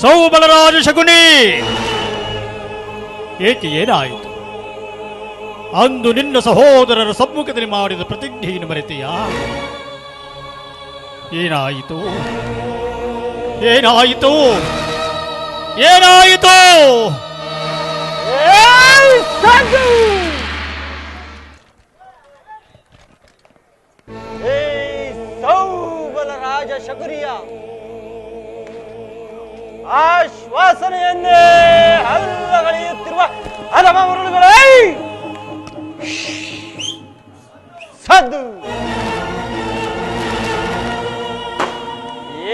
ಸೌಬಲರಾಜ ಶಕುನಿ, ಏಕೆ ಏನಾಯಿತು? ಅಂದು ನಿನ್ನ ಸಹೋದರರ ಸಮ್ಮುಖದಲ್ಲಿ ಮಾಡಿದ ಪ್ರತಿಜ್ಞೆಯನ್ನು ಮರೆತೆಯಾ? ಏನಾಯಿತು? ಏನಾಯಿತು? ಏನಾಯಿತು? ಸೌಬಲರಾಜ ಶಕುನಿಯ ಆಶ್ವಾಸನೆಯನ್ನೇ ಹಲ್ಲಗಳೆಯುತ್ತಿರುವ ಅಧಮ ಮರುಳುಗಳೇ, ಸದ್ದು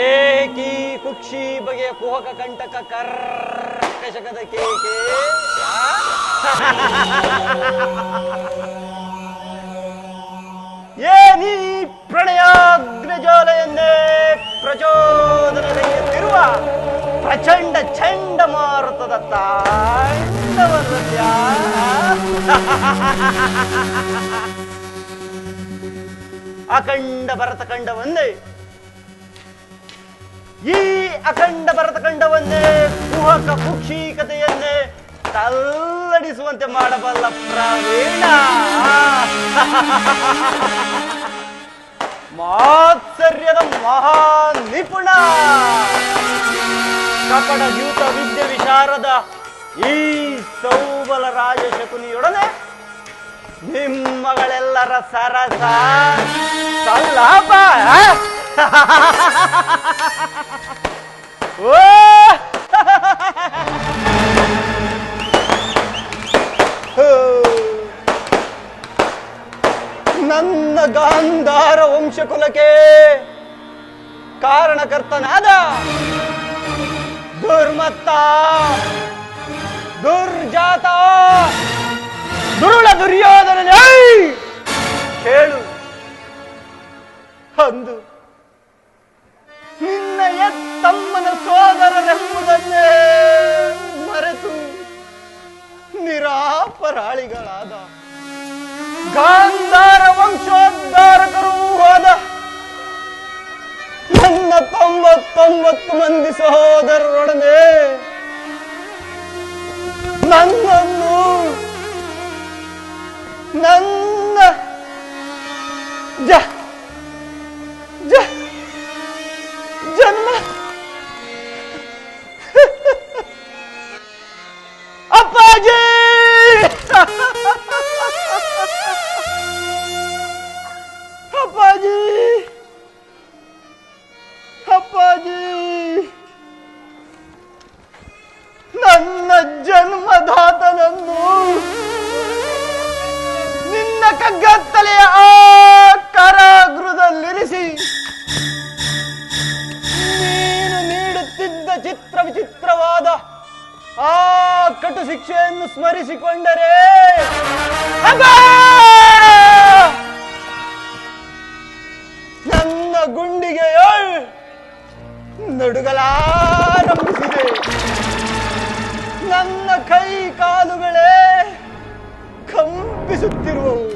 ಏಕೀ ಕುಕ್ಷಿ ಬಗೆಯ ಕುಹಕ ಕಂಟಕ ಕರ್ಕಶಕದ ಕೇಕೆ ಏನೀ ಪ್ರಣಯಾಗ್ನಿಜ್ವಾಲೆಯನ್ನೇ ಪ್ರಚೋದನೆಯುತ್ತಿರುವ ಪ್ರಚಂಡ ಚಂಡಮಾರುತದ ತಾಂಡವನೃತ್ಯ. ಅಖಂಡ ಭರತಖಂಡವನ್ನೇ, ಈ ಅಖಂಡ ಭರತಖಂಡವನ್ನೇ ಕುಹಕ ಕುಕ್ಷಿಕತೆಯನ್ನೇ ತಲ್ಲಡಿಸುವಂತೆ ಮಾಡಬಲ್ಲ ಪ್ರವೀಣ ಮಾತ್ಸರ್ಯದ ಮಹಾ ನಿಪುಣ ಕಪಟ ದ್ಯೂತ ವಿದ್ಯೆ ವಿಶಾರದ ಈ ಸೌಬಲರಾಜ ಶಕುನಿಯೊಡನೆ ನಿಮ್ಮಗಳೆಲ್ಲರ ಸರಸ ಸಲ್ಲಾಪ. ಓ ನನ್ನ ಗಾಂಧಾರ ವಂಶಕುಲಕ್ಕೆ ಕಾರಣಕರ್ತನಾದ ದುರ್ಮತ್ತ, ದುರ್ಜಾತ, ದುರುಳ ದುರ್ಯೋಧನನೇ, ಕೇಳು. ಅಂದು ನಿನ್ನ ಎತ್ತಮ್ಮನ ಸೋದರರೆಂಬುದನ್ನೇ ಮರೆತು ನಿರಾಪರಾಳಿಗಳಾದ ಗಾಂಧಾರ ವಂಶೋದ್ಧಾರಕರೂ ಹೋದ ನನ್ನ 99 ಮಂದಿ ಸಹೋದರರೊಡನೆ ನನ್ನನ್ನು ನನ್ನ ಜನ್ಮ ಅಪ್ಪಾಜಿ ಅಪ್ಪಾಜಿ ಅಪ್ಪಾಜಿ, ನನ್ನ ಜನ್ಮದಾತನನ್ನು ನಿನ್ನ ಕಗ್ಗತ್ತಲೆಯ ಆ ಕಾರಾಗೃಹದಲ್ಲಿರಿಸಿ ನೀನು ನೀಡುತ್ತಿದ್ದ ಚಿತ್ರ ವಿಚಿತ್ರವಾದ ಆ ಕಟು ಶಿಕ್ಷೆಯನ್ನು ಸ್ಮರಿಸಿಕೊಂಡರೆ ನನ್ನ ಗುಂಡಿಗೆ ನಡುಗಲಾರಂಭಿಸಿದೆ. ನನ್ನ ಕೈ ಕಾಲುಗಳೇ ಕಂಪಿಸುತ್ತಿರುವವು.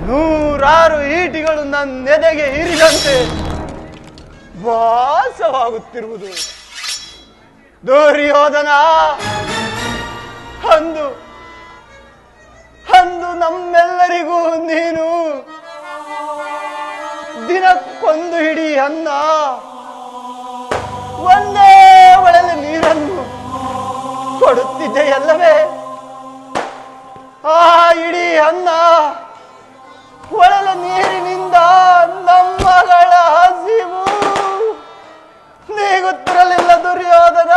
100 ಈಟಿಗಳು ನನ್ನೆದೆಗೆ ಇರಿದಂತೆ ವಾಸವಾಗುತ್ತಿರುವುದು. ದುರ್ಯೋಧನ, ಅಂದು ನಮ್ಮೆಲ್ಲರಿಗೂ ನೀನು ದಿನಕ್ಕೊಂದು ಹಿಡಿ ಅನ್ನ, ಒಂದೇ ಒಳಲೆ ನೀರನ್ನು ಕೊಡುತ್ತಿದ್ದೆಯಲ್ಲವೇ? ಆ ಇಡೀ ಅನ್ನ ಒಳಲೆ ನೀರಿನಿಂದ ನಮ್ಮಗಳ ಹಸಿವು ನೀಗುತ್ತಿರಲಿಲ್ಲ ದುರ್ಯೋಧನ.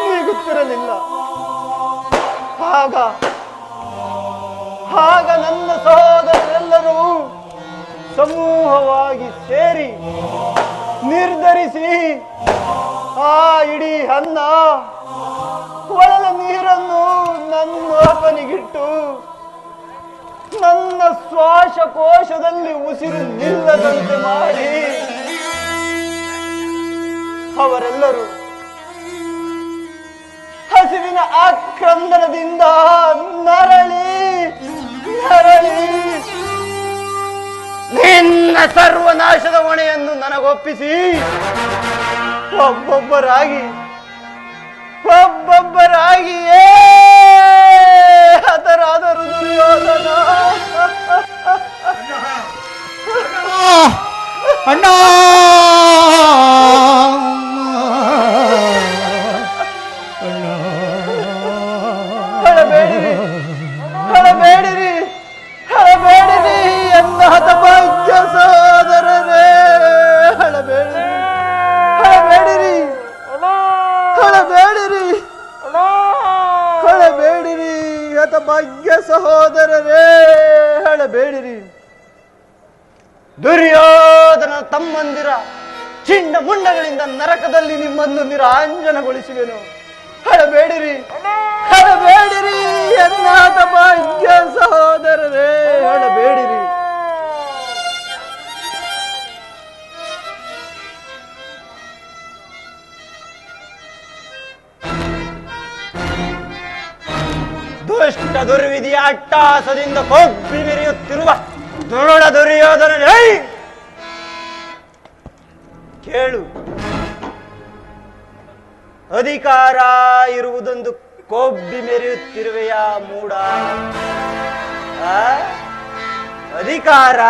ನೀಗುತ್ತಿರಲಿಲ್ಲ. ಆಗ ನನ್ನ ಸಹೋದರರೆಲ್ಲರೂ ಸಮೂಹವಾಗಿ ಸೇರಿ ನಿರ್ಧರಿಸಿ ಆ ಇಡೀ ಅನ್ನ ಒಳಲ ನೀರನ್ನು ನನ್ನೊಬ್ಬನಿಗಿಟ್ಟು ನನ್ನ ಶ್ವಾಸಕೋಶದಲ್ಲಿ ಉಸಿರು ನಿಲ್ಲದಂತೆ ಮಾಡಿ ಅವರೆಲ್ಲರೂ ಹಸಿವಿನ ಆಕ್ರಂದನದಿಂದ ನರಳಿ ನಿನ್ನ ಸರ್ವನಾಶದ ಹೊಣೆಯನ್ನು ನನಗೊಪ್ಪಿಸಿ ಒಬ್ಬೊಬ್ಬರಾಗಿಯೇ ಹತರಾದರು ದುರ್ಯೋಧನ. ಅಣ್ಣ ಹಳಬೇಡಿರಿ ಎನ್ನ ಹತಭಾಗ್ಯ ಸಹೋದರರೇ, ಹಳಬೇಡಿರಿ ಹತಭಾಗ್ಯ ಸಹೋದರರೇ, ಹಳಬೇಡಿರಿ. ದುರ್ಯೋಧನ ತಮ್ಮಂದಿರ ಚಿಂಡ ಮುಂಡಗಳಿಂದ ನರಕದಲ್ಲಿ ನಿಮ್ಮನ್ನು ನಿರಾಂಜನಗೊಳಿಸುವೆನು. ಹಳಬೇಡಿರಿ ಎನ್ನ ಹತಭಾಗ್ಯ ಸಹೋದರರೇ, ಹಳಬೇಡಿರಿ. ದುಷ್ಟ ದುರ್ವಿಧಿಯ ಅಟ್ಟಹಾಸದಿಂದ ಕೊಬ್ಬಿ ಮೆರೆಯುತ್ತಿರುವ ದುರುಳ ದುರ್ಯೋಧನನೇ, ಕೇಳು. ಅಧಿಕಾರ ಇರುವುದೊಂದು ಕೊಬ್ಬಿ ಮೆರೆಯುತ್ತಿರುವೆಯ ಮೂಡ. ಅಧಿಕಾರ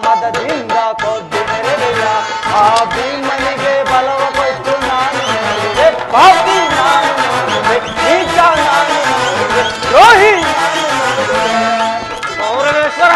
ಮದದಿಂದ ಕೊಬ್ಬಿ ಮೆರೆವೆಯ. ಆ ಭೀಮನಿಗೆ ಬಲವ ಕೊಟ್ಟು ನಾನು ನೋಡಿದೆ, ಪಾಪಿ ನಾನು ನೋಡಿದೆ, ನೀಚ ನಾನು ನೋಡಿದೆ, ದ್ರೋಹಿ ನಾನು ನೋಡಿದೆ. ಗೌರವೇಶ್ವರ,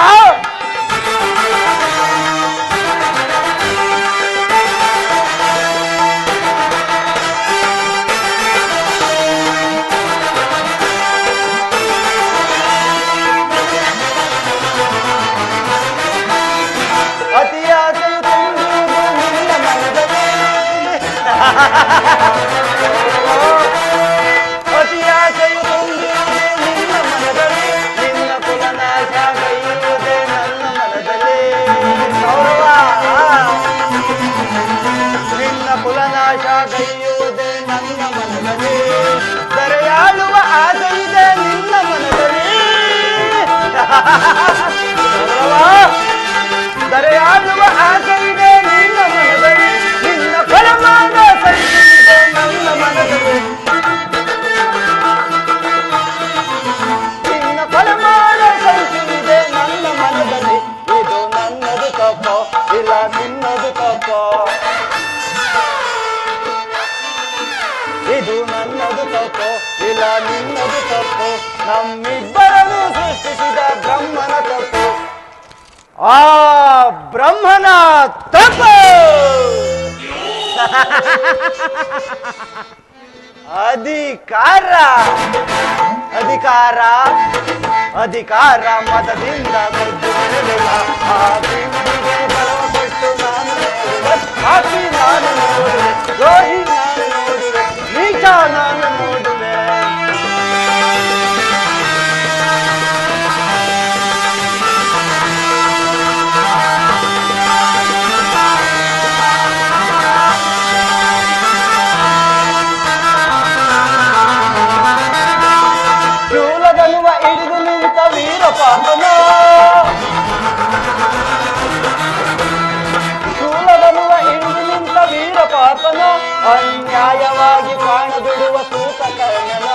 ಅತಿಯಾಸೆಯು ತುಂಬಿರುವುದು ನಿನ್ನ ಮನದಲ್ಲಿ, ನಿನ್ನ ಕುಲನಾಶ ಗೈಯುವುದೇ ನನ್ನ ಮನದಲ್ಲಿ. ಗೌರವ, ನಿನ್ನ ಕುಲನಾಶ ಗೈಯುವುದೇ ನನ್ನ ಮನದಲ್ಲಿ, ದರೆಯಾಳುವ ಆಸೆಯಿದೆ ನಿನ್ನ ಮನದಲ್ಲಿ. ಗೌರವ, ದರೆಯಾಳುವ ಆಸೆಯಿದೆ ನಿನ್ನ ಮನದಲ್ಲಿ, ನಿನ್ನ ಫಲವಾದ ಸಂಚಿದೆ ನನ್ನ ಮನದಲ್ಲಿ, ನಿನ್ನ ಫಲವಾದ ಸಂಚಿದೆ ನನ್ನ ಮನದಲ್ಲಿ. ಇದು ನನ್ನದು ತಪ್ಪೋ ಇಲ್ಲ ನಿನ್ನದು ತಪ್ಪೋ? ಇದು ನನ್ನದು ತಪ್ಪೋ ಇಲ್ಲ ನಿನ್ನದು ತಪ್ಪೋ? ನಮ್ಮಿಬ್ಬರನ್ನು ಸೃಷ್ಟಿಸಿದ ಬ್ರಹ್ಮನ ತಪ್ಪು. ಆ ಬ್ರಹ್ಮನ ತಪ್ಪು. ಅಧಿಕಾರ ಮತದಿಂದ ಕೊದ್ದು ಮೆರೆವೆಯ. ಆ ಭೀಮನಿಗೆ ಬಲವ ಕೊಟ್ಟು ನಾನು ನೋಡಿದೆ, ಪಾಪಿ ನಾನು ನೋಡಿದೆ, ದ್ರೋಹಿ ನಾನು ನೋಡಿದೆ, ನೀಚ ನಾನು ನೋಡಿದೆ. ಶೂಲಗನುವ ಹಿಡಿದು ನಿಂತ ವೀರಪಾಪನ, ಶೂಲಗನುವ ಹಿಡಿದು ನಿಂತ ವೀರಪಾಪನ, ಅನ್ಯಾಯವಾಗಿ ಪ್ರಾಣ ಬಿಡುವ ಸೂತ ಕರ್ಣನ.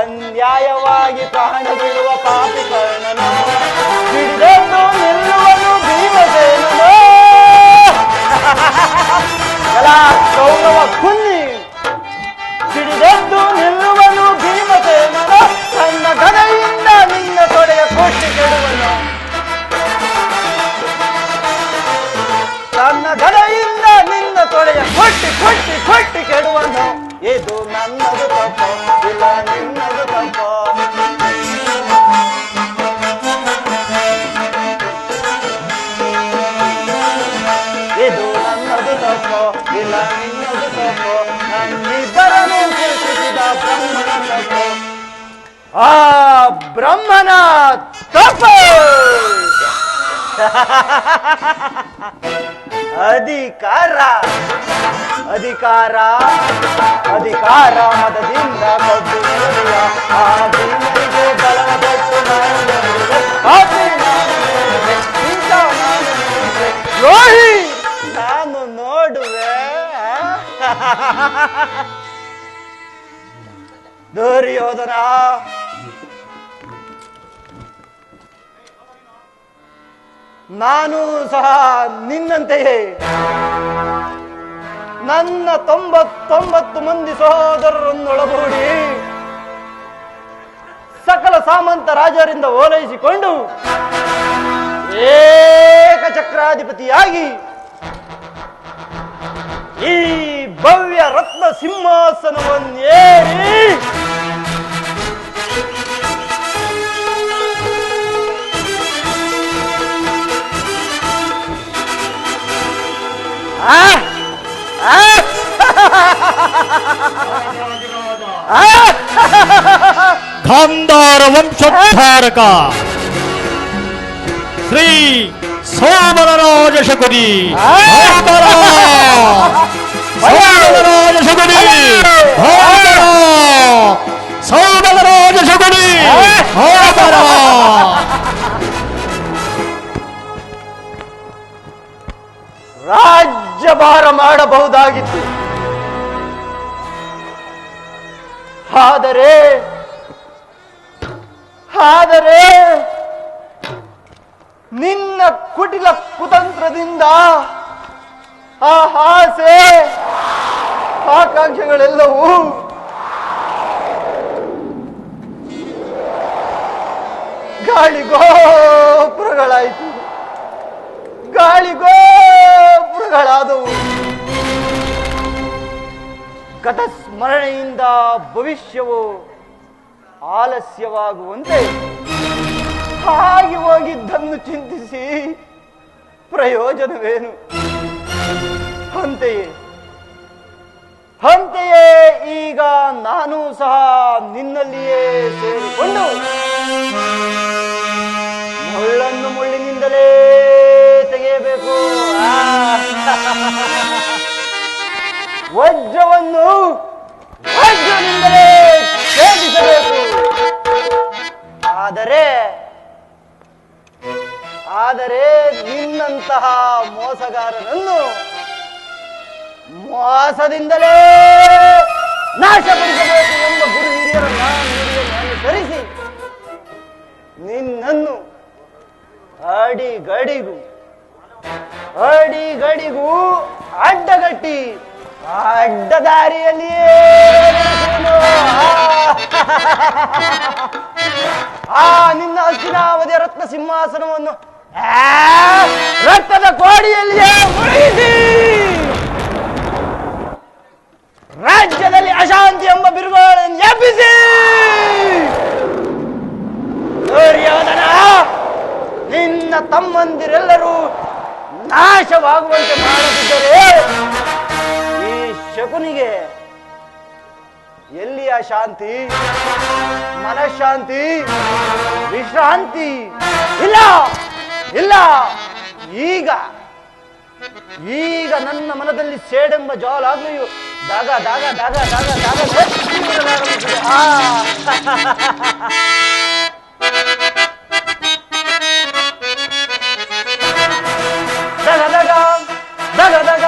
ಅನ್ಯಾಯವಾಗಿ ಪ್ರಾಣ ಬಿಡುವ ಪಾಪಿ ಕರ್ಣನ, ಹಿಡಿದೆದ್ದು ನಿಲ್ಲುವನು ಭೀಮಸೇನನ. ಗೌರವ ಕುನ್ನಿ, ಹಿಡಿದೆದ್ದು ನಿಲ್ಲುವನು ಭೀಮಸೇನನ. ತನ್ನ ಗದೆಯಿಂದ ನಿನ್ನ ತೊಡೆಯ ಕೊಟ್ಟಿ ಕೆಡುವನು, ತನ್ನ ಗದೆಯಿಂದ ನಿನ್ನ ತೊಡೆಯ ಕೊಟ್ಟಿ ಕೆಡುವನು. ಇದು ನನ್ನದು ತಪ್ಪೋ ಇಲ್ಲ ನಿನ್ನದು ತಪ್ಪೋ? ಇದು ನನ್ನದು ತಪ್ಪೋ ಇಲ್ಲ ನಿನ್ನದು ತಪ್ಪೋ? ನಮ್ಮಿಬ್ಬರನ್ನು ಸೃಷ್ಟಿಸಿದ ಬ್ರಹ್ಮನ ತಪ್ಪು. ಆ ಬ್ರಹ್ಮನ ತಪ್ಪು. ಅಧಿಕಾರ ಅಧಿಕಾರ ಅಧಿಕಾರ ಮದದಿಂದ ಕದ್ದು ನೆಲೆಯ ಆ ಭೀಮನಿಗೆ ಬಲವ ಕೊಟ್ಟು ನಾನು ಗೆದ್ದೆ. ಆ ಭೀಮನಿಗೆ ಈಗ ನಾನು ಗೆದ್ದೆ. ದ್ರೋಹಿ ನಾನು ನೋಡುವೆ ದುರ್ಯೋಧನ. ನಾನು ಸಹ ನಿನ್ನಂತೆಯೇ ನನ್ನ 99 ಮಂದಿ ಸಹೋದರರನ್ನೊಳಗೂಡಿ ಸಕಲ ಸಾಮಂತ ರಾಜರಿಂದ ಓಲೈಸಿಕೊಂಡು ಏಕಚಕ್ರಾಧಿಪತಿಯಾಗಿ ಈ ಭವ್ಯ ರತ್ನ ಸಿಂಹಾಸನವನ್ನೇರಿ ಗಾಂಧಾರ ವಂಶೋದ್ಧಾರಕ ಶ್ರೀ ಸೋಮರರಾಜ ಶಕುನಿ ಸೋಮರರಾಜ ಶಕುನಿ ಸೋಮರರಾಜ ಶಕುನಿ ರಾಜ್ಯಭಾರ ಮಾಡಬಹುದಾಗಿತ್ತು. ಆದರೆ ನಿನ್ನ ಕುಟಿಲ ಕುತಂತ್ರದಿಂದ ಆ ಆಸೆ ಆಕಾಂಕ್ಷೆಗಳೆಲ್ಲವೂ ಗಾಳಿಗೋಪುರಗಳಾಯಿತು, ಗಾಳಿಗೋಪುರಗಳಾದವು. ಗತಸ್ಮರಣೆಯಿಂದ ಭವಿಷ್ಯವು ಆಲಸ್ಯವಾಗುವಂತೆ ಹಾಗೆ ಹೋಗಿದ್ದನ್ನು ಚಿಂತಿಸಿ ಪ್ರಯೋಜನವೇನು? ಅಂತೆಯೇ ಈಗ ನಾನು ಸಹ ನಿನ್ನಲ್ಲಿಯೇ ಸೇರಿಕೊಂಡು ಮುಳ್ಳನ್ನು ಮುಳ್ಳಿನಿಂದಲೇ ತೆಗೆಯಬೇಕು, ವಜ್ರವನ್ನು ವಜ್ರನಿಂದಲೇ ಛೇದಿಸಬೇಕು. ಆದರೆ ನಿನ್ನಂತಹ ಮೋಸಗಾರನನ್ನು ಮೋಸದಿಂದಲೇ ನಾಶಪಡಿಸಬೇಕು ಎಂಬ ಗುರು ಹಿರಿಯರನ್ನ ಅನುಸರಿಸಿ ನಿನ್ನನ್ನು ಅಡಿಗಡಿಗೂ ಅಡ್ಡಗಟ್ಟಿ ಅಡ್ಡದಾರಿಯಲ್ಲಿಯೇ ನಿನ್ನ ಹಸ್ತಿನಾವಧಿಯ ರತ್ನ ಸಿಂಹಾಸನವನ್ನು ರಕ್ತದ ಕೋಡಿಯಲ್ಲಿಯೇ ಮುಳುಗಿಸಿ ರಾಜ್ಯದಲ್ಲಿ ಅಶಾಂತಿ ಎಂಬ ಬಿರುಗಾಳಿಯನ್ನು ಎಬ್ಬಿಸಿ ದುರ್ಯೋಧನ ನಿನ್ನ ತಮ್ಮಂದಿರೆಲ್ಲರೂ ನಾಶವಾಗುವಂತೆ ಮಾಡದಿದ್ದರೆ ಈ ಶಕುನಿಗೆ ಎಲ್ಲಿಯ ಶಾಂತಿ, ಮನಃಶಾಂತಿ, ವಿಶ್ರಾಂತಿ? ಇಲ್ಲ ಇಲ್ಲ. ಈಗ ನನ್ನ ಮನದಲ್ಲಿ ಸೇಡೆಂಬ ಜ್ವಾಲಾಗ್ನೆಯು ದಾಗ ದಾಗ ದಾಗ ದಾಗ ದಾಗ ಹೊತ್ತಿರಲಾರಂಭಿಸಿದೆ. ದಗ ದಗ ದಗ ದಗ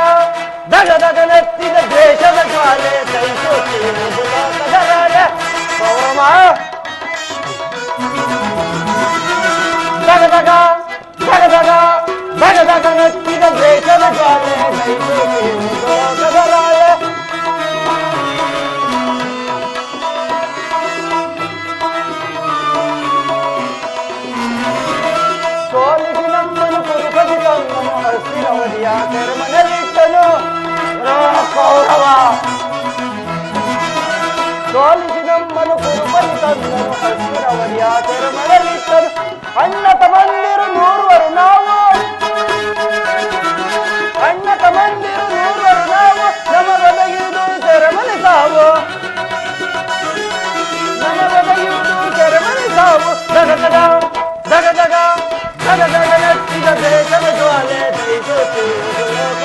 ದಗ ದಗ ನೆತ್ತಿದ ದ್ವೇಷದ ಜ್ವಾಲೆ ಕೈಸೋತಿರುವುದು ಲೋಕದ ರಾಜ ಕೌರವ. ದಗ ದಗ ದಗ ದಗ ದಗ ದಗ ನೆತ್ತಿದ ದ್ವೇಷದ ಜ್ವಾಲೆ ಕೈಸೋತಿರುವುದು ಲೋಕದ ರಾಜ. ಸೋಲಿಸಿ ನಮ್ಮನ್ನು ಕುರುಪದಿ ತಮ್ಮನು ಹಸ್ತಿನವಧಿಯ ಸೆರೆಮನೆಯಲ್ಲಿಟ್ಟನು ಕೌರವ. ಸೋಲಿಸಿ ನಮ್ಮನ್ನು ಕುರುಪದಿ ತಮ್ಮನು ಹಸ್ತಿನವಧಿಯ ಸೆರೆಮನೆಯಲ್ಲಿಟ್ಟನು. ಅಣ್ಣ ತಮ್ಮಂದಿರು 100 ನಾವು, ಅಣ್ಣ ತಮ್ಮಂದಿರು 100 ನಾವು, ನಮಗೊದಗಿದು ಸೆರೆಮನೆ ಸಾವು, ನಮಗೊದಗಿದು ಸೆರೆಮನೆ ಸಾವು. ದಗ ದಗ ದಗ ದಗ ದಗ ದಗ ನೆತ್ತಿದ ದೇಶದ ಜ್ವಾಲೆ ದಹಿಸುತ್ತಿರುವುದು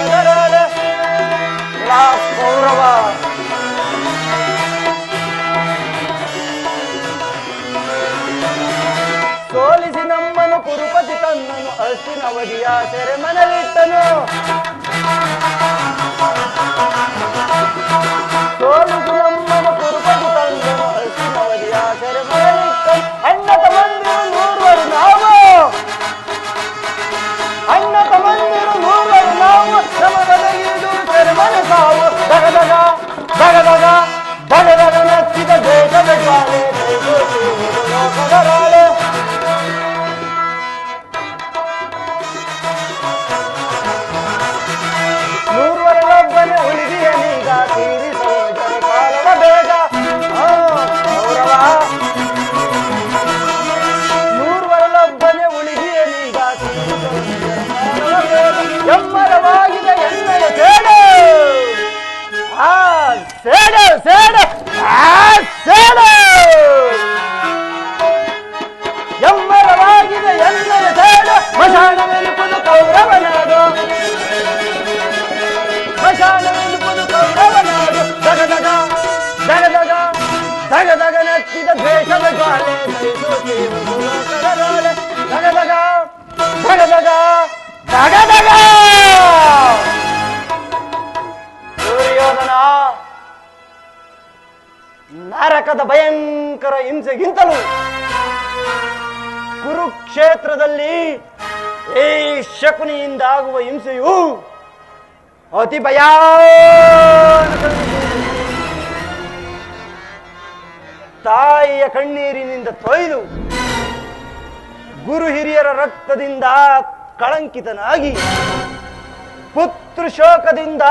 ಹಸ್ತಿನವಧಿಯ ಸೆರೆಮನೆಯಲ್ಲಿಟ್ಟನು. ಸೋಲಿಸು ನಮ್ಮನ ಕುರುಪದು ತಂದನು, ಹಸ್ತಿನವಧಿಯ ಸೆರೆಮನೆಯಲ್ಲಿಟ್ಟನು. ಅಣ್ಣ ತಮ್ಮಂದಿರು ನೂರುವರು ನಾವು, ಅಣ್ಣ ತಮ್ಮಂದಿರು ನೂರುವರು ನಾವು, ನಮಗದಗಿದು ಸೆರೆಮನೆ ಸಾವು. ದಗದಗ ದಗದಗ ದಗದಗ ನಚ್ಚಿದ ದೇಶದ ಜ್ವಾಲೆ, ಲೋಕದ ರಾಳೆ. ನೂರುವರಲ್ಲೊಬ್ಬನೇ ಉಳಿದಿಯನೀಗ, ತೀರಿಸಲು ಕಾಲದ ಬೇಗ. ಗೌರವ ನೂರುವರಲ್ಲೊಬ್ಬನೇ ಉಳಿದಿಯನೀಗ, ತೀರಿಸಲು ಕಾಲದ ಬೇಗ. ಎಮ್ಮರವಾಗಿದೆ ಎಣ್ಣೆಯ ಸೇಡು, ಆ ಸೇಡು ಸೇಡು ಸೇಡು. ಎಮ್ಮರವಾಗಿದೆ ಎಣ್ಣೆಯ ಸೇಡು, ಮಶಾನವೆಲುಪುದು ಕೌರವನಾಡು, ಮಶಾನವೆಲುಪುದು ಕೌರವನಾಡು. ದಗದಗ ದಗದಗ ದಗದಗ ನಚ್ಚಿದ ದ್ವೇಷದ ಜ್ವಾಲೆ, ಲೋಕದ ದಗದಗ ದಗದಗ ದಗದಗ. ದುರ್ಯೋಧನ ನರಕದ ಭಯಂಕರ ಹಿಂಸೆಗಿಂತಲೂ ಕುರುಕ್ಷೇತ್ರದಲ್ಲಿ ಈ ಶಕುನಿಯಿಂದ ಆಗುವ ಹಿಂಸೆಯು ಅತಿ ಭಯಾನಕ. ತಾಯಿಯ ಕಣ್ಣೀರಿನಿಂದ ತೊಯ್ದು ಗುರು ಹಿರಿಯರ ರಕ್ತದಿಂದ ಕಳಂಕಿತನಾಗಿ ಪುತ್ರ ಶೋಕದಿಂದ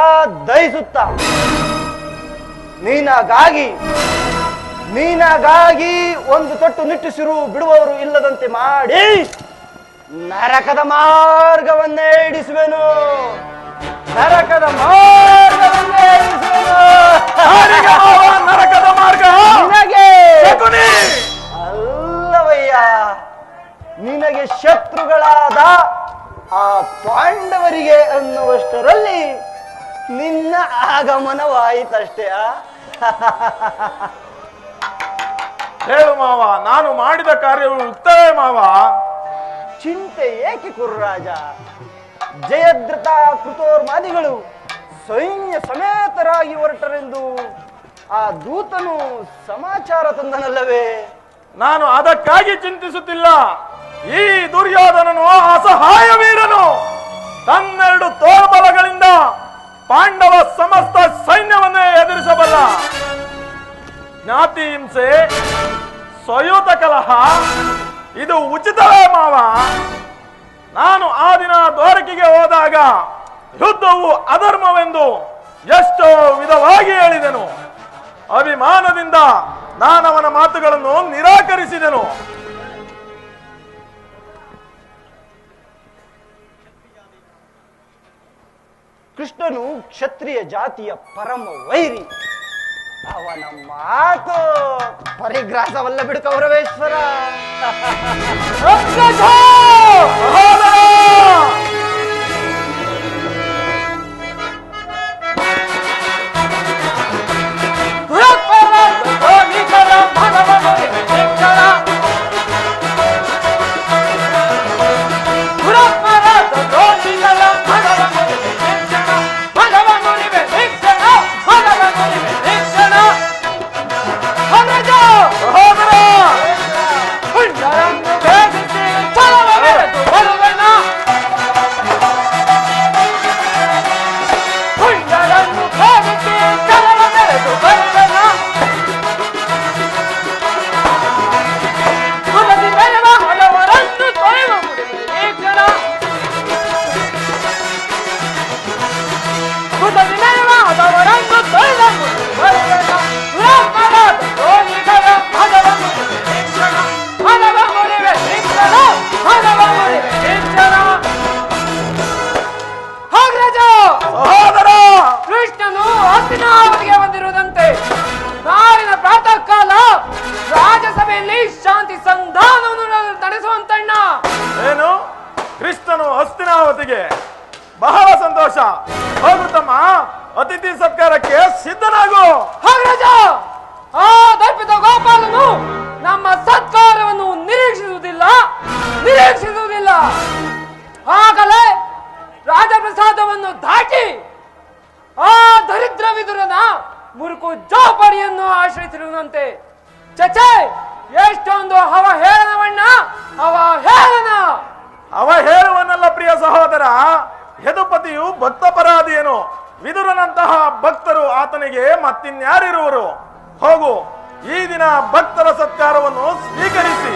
ದಹಿಸುತ್ತ ನೀನಾಗಾಗಿ ಒಂದು ತೊಟ್ಟು ನಿಟ್ಟುಸಿರು ಬಿಡುವವರು ಇಲ್ಲದಂತೆ ಮಾಡಿ ನರಕದ ಮಾರ್ಗವನ್ನೇ ಹಿಡಿಸುವೆನು, ನರಕದ ಮಾರ್ಗವನ್ನೇ ಹಿಡಿಸುವೆನು. ನರಕದ ಮಾರ್ಗ ನಿನಗೆ ಅಲ್ಲವಯ್ಯ, ನಿನಗೆ ಶತ್ರುಗಳಾದ ಆ ಪಾಂಡವರಿಗೆ ಅನ್ನುವಷ್ಟರಲ್ಲಿ ನಿನ್ನ ಆಗಮನವಾಯಿತಷ್ಟೇ. ಹೇಳು ಮಾವ, ನಾನು ಮಾಡಿದ ಕಾರ್ಯವು ಉತ್ತಮವೇ ಮಾವ. ಚಿಂತೆ ಏಕೆ ಕುರುರಾಜ? ಜಯದ್ರಥ ಕೃತೋರ್ಮಾದಿಗಳು ಸೈನ್ಯ ಸಮೇತರಾಗಿ ಹೊರಟರೆಂದು ಆ ದೂತನು ಸಮಾಚಾರ ತಂದನಲ್ಲವೇ? ನಾನು ಅದಕ್ಕಾಗಿ ಚಿಂತಿಸುತ್ತಿಲ್ಲ. ಈ ದುರ್ಯೋಧನನು ಅಸಹಾಯ ವೀರನು, ತನ್ನೆರಡು ತೋರ್ಬಲಗಳಿಂದ ಪಾಂಡವ ಸಮಸ್ತ ಸೈನ್ಯವನ್ನೇ ಎದುರಿಸಬಲ್ಲ. ಜ್ಞಾತಿ ಹಿಂಸೆ, ಸ್ವಯುತ ಕಲಹ, ಇದು ಉಚಿತವೇ ಮಾವ? ನಾನು ಆ ದಿನ ದ್ವಾರಕೆಗೆ ಹೋದಾಗ ಯುದ್ಧವು ಅಧರ್ಮವೆಂದು ಎಷ್ಟೋ ವಿಧವಾಗಿ ಹೇಳಿದೆನು. ಅಭಿಮಾನದಿಂದ ನಾನವನ ಮಾತುಗಳನ್ನು ನಿರಾಕರಿಸಿದೆನು. ಕೃಷ್ಣನು ಕ್ಷತ್ರಿಯ ಜಾತಿಯ ಪರಮ ವೈರಿ. ಅವನ ಮಾತು ಪರಿಗ್ರಾಸವಲ್ಲ ಬಿಡು ಕೌರವೇಶ್ವರ. ಹಸ್ತಿನಾವತಿಗೆ ಬಹಳ ಸಂತೋಷ. ಹೋಗು ತಮ್ಮ, ಅತಿಥಿ ಸತ್ಕಾರಕ್ಕೆ ಸಿದ್ಧನಾಗು. ಹಾಗರಾಜ, ಆ ದರ್ಪಿತ ಗೋಪಾಲನು ನಮ್ಮ ಸತ್ಕಾರವನ್ನು ನಿರೀಕ್ಷಿಸುವುದಿಲ್ಲ. ವಿದುರನ ಮುರುಕು ಜೋಪಡಿಯನ್ನು ಆಶ್ರಯಿಸಿರುವಂತೆ. ಚಚೆ, ಎಷ್ಟೊಂದು ಅವಹೇಳನವಣ್ಣ, ಅವಹೇಳನ! ಅವಹೇಳುವನಲ್ಲ ಪ್ರಿಯ ಸಹೋದರ, ಯದುಪತಿಯು ಭಕ್ತಪರಾಧಿಯನು. ವಿದುರನಂತಹ ಭಕ್ತರು ಆತನಿಗೆ ಮತ್ತಿನ್ಯಾರಿರುವರು? ಹೋಗು, ಈ ದಿನ ಭಕ್ತರ ಸತ್ಕಾರವನ್ನು ಸ್ವೀಕರಿಸಿ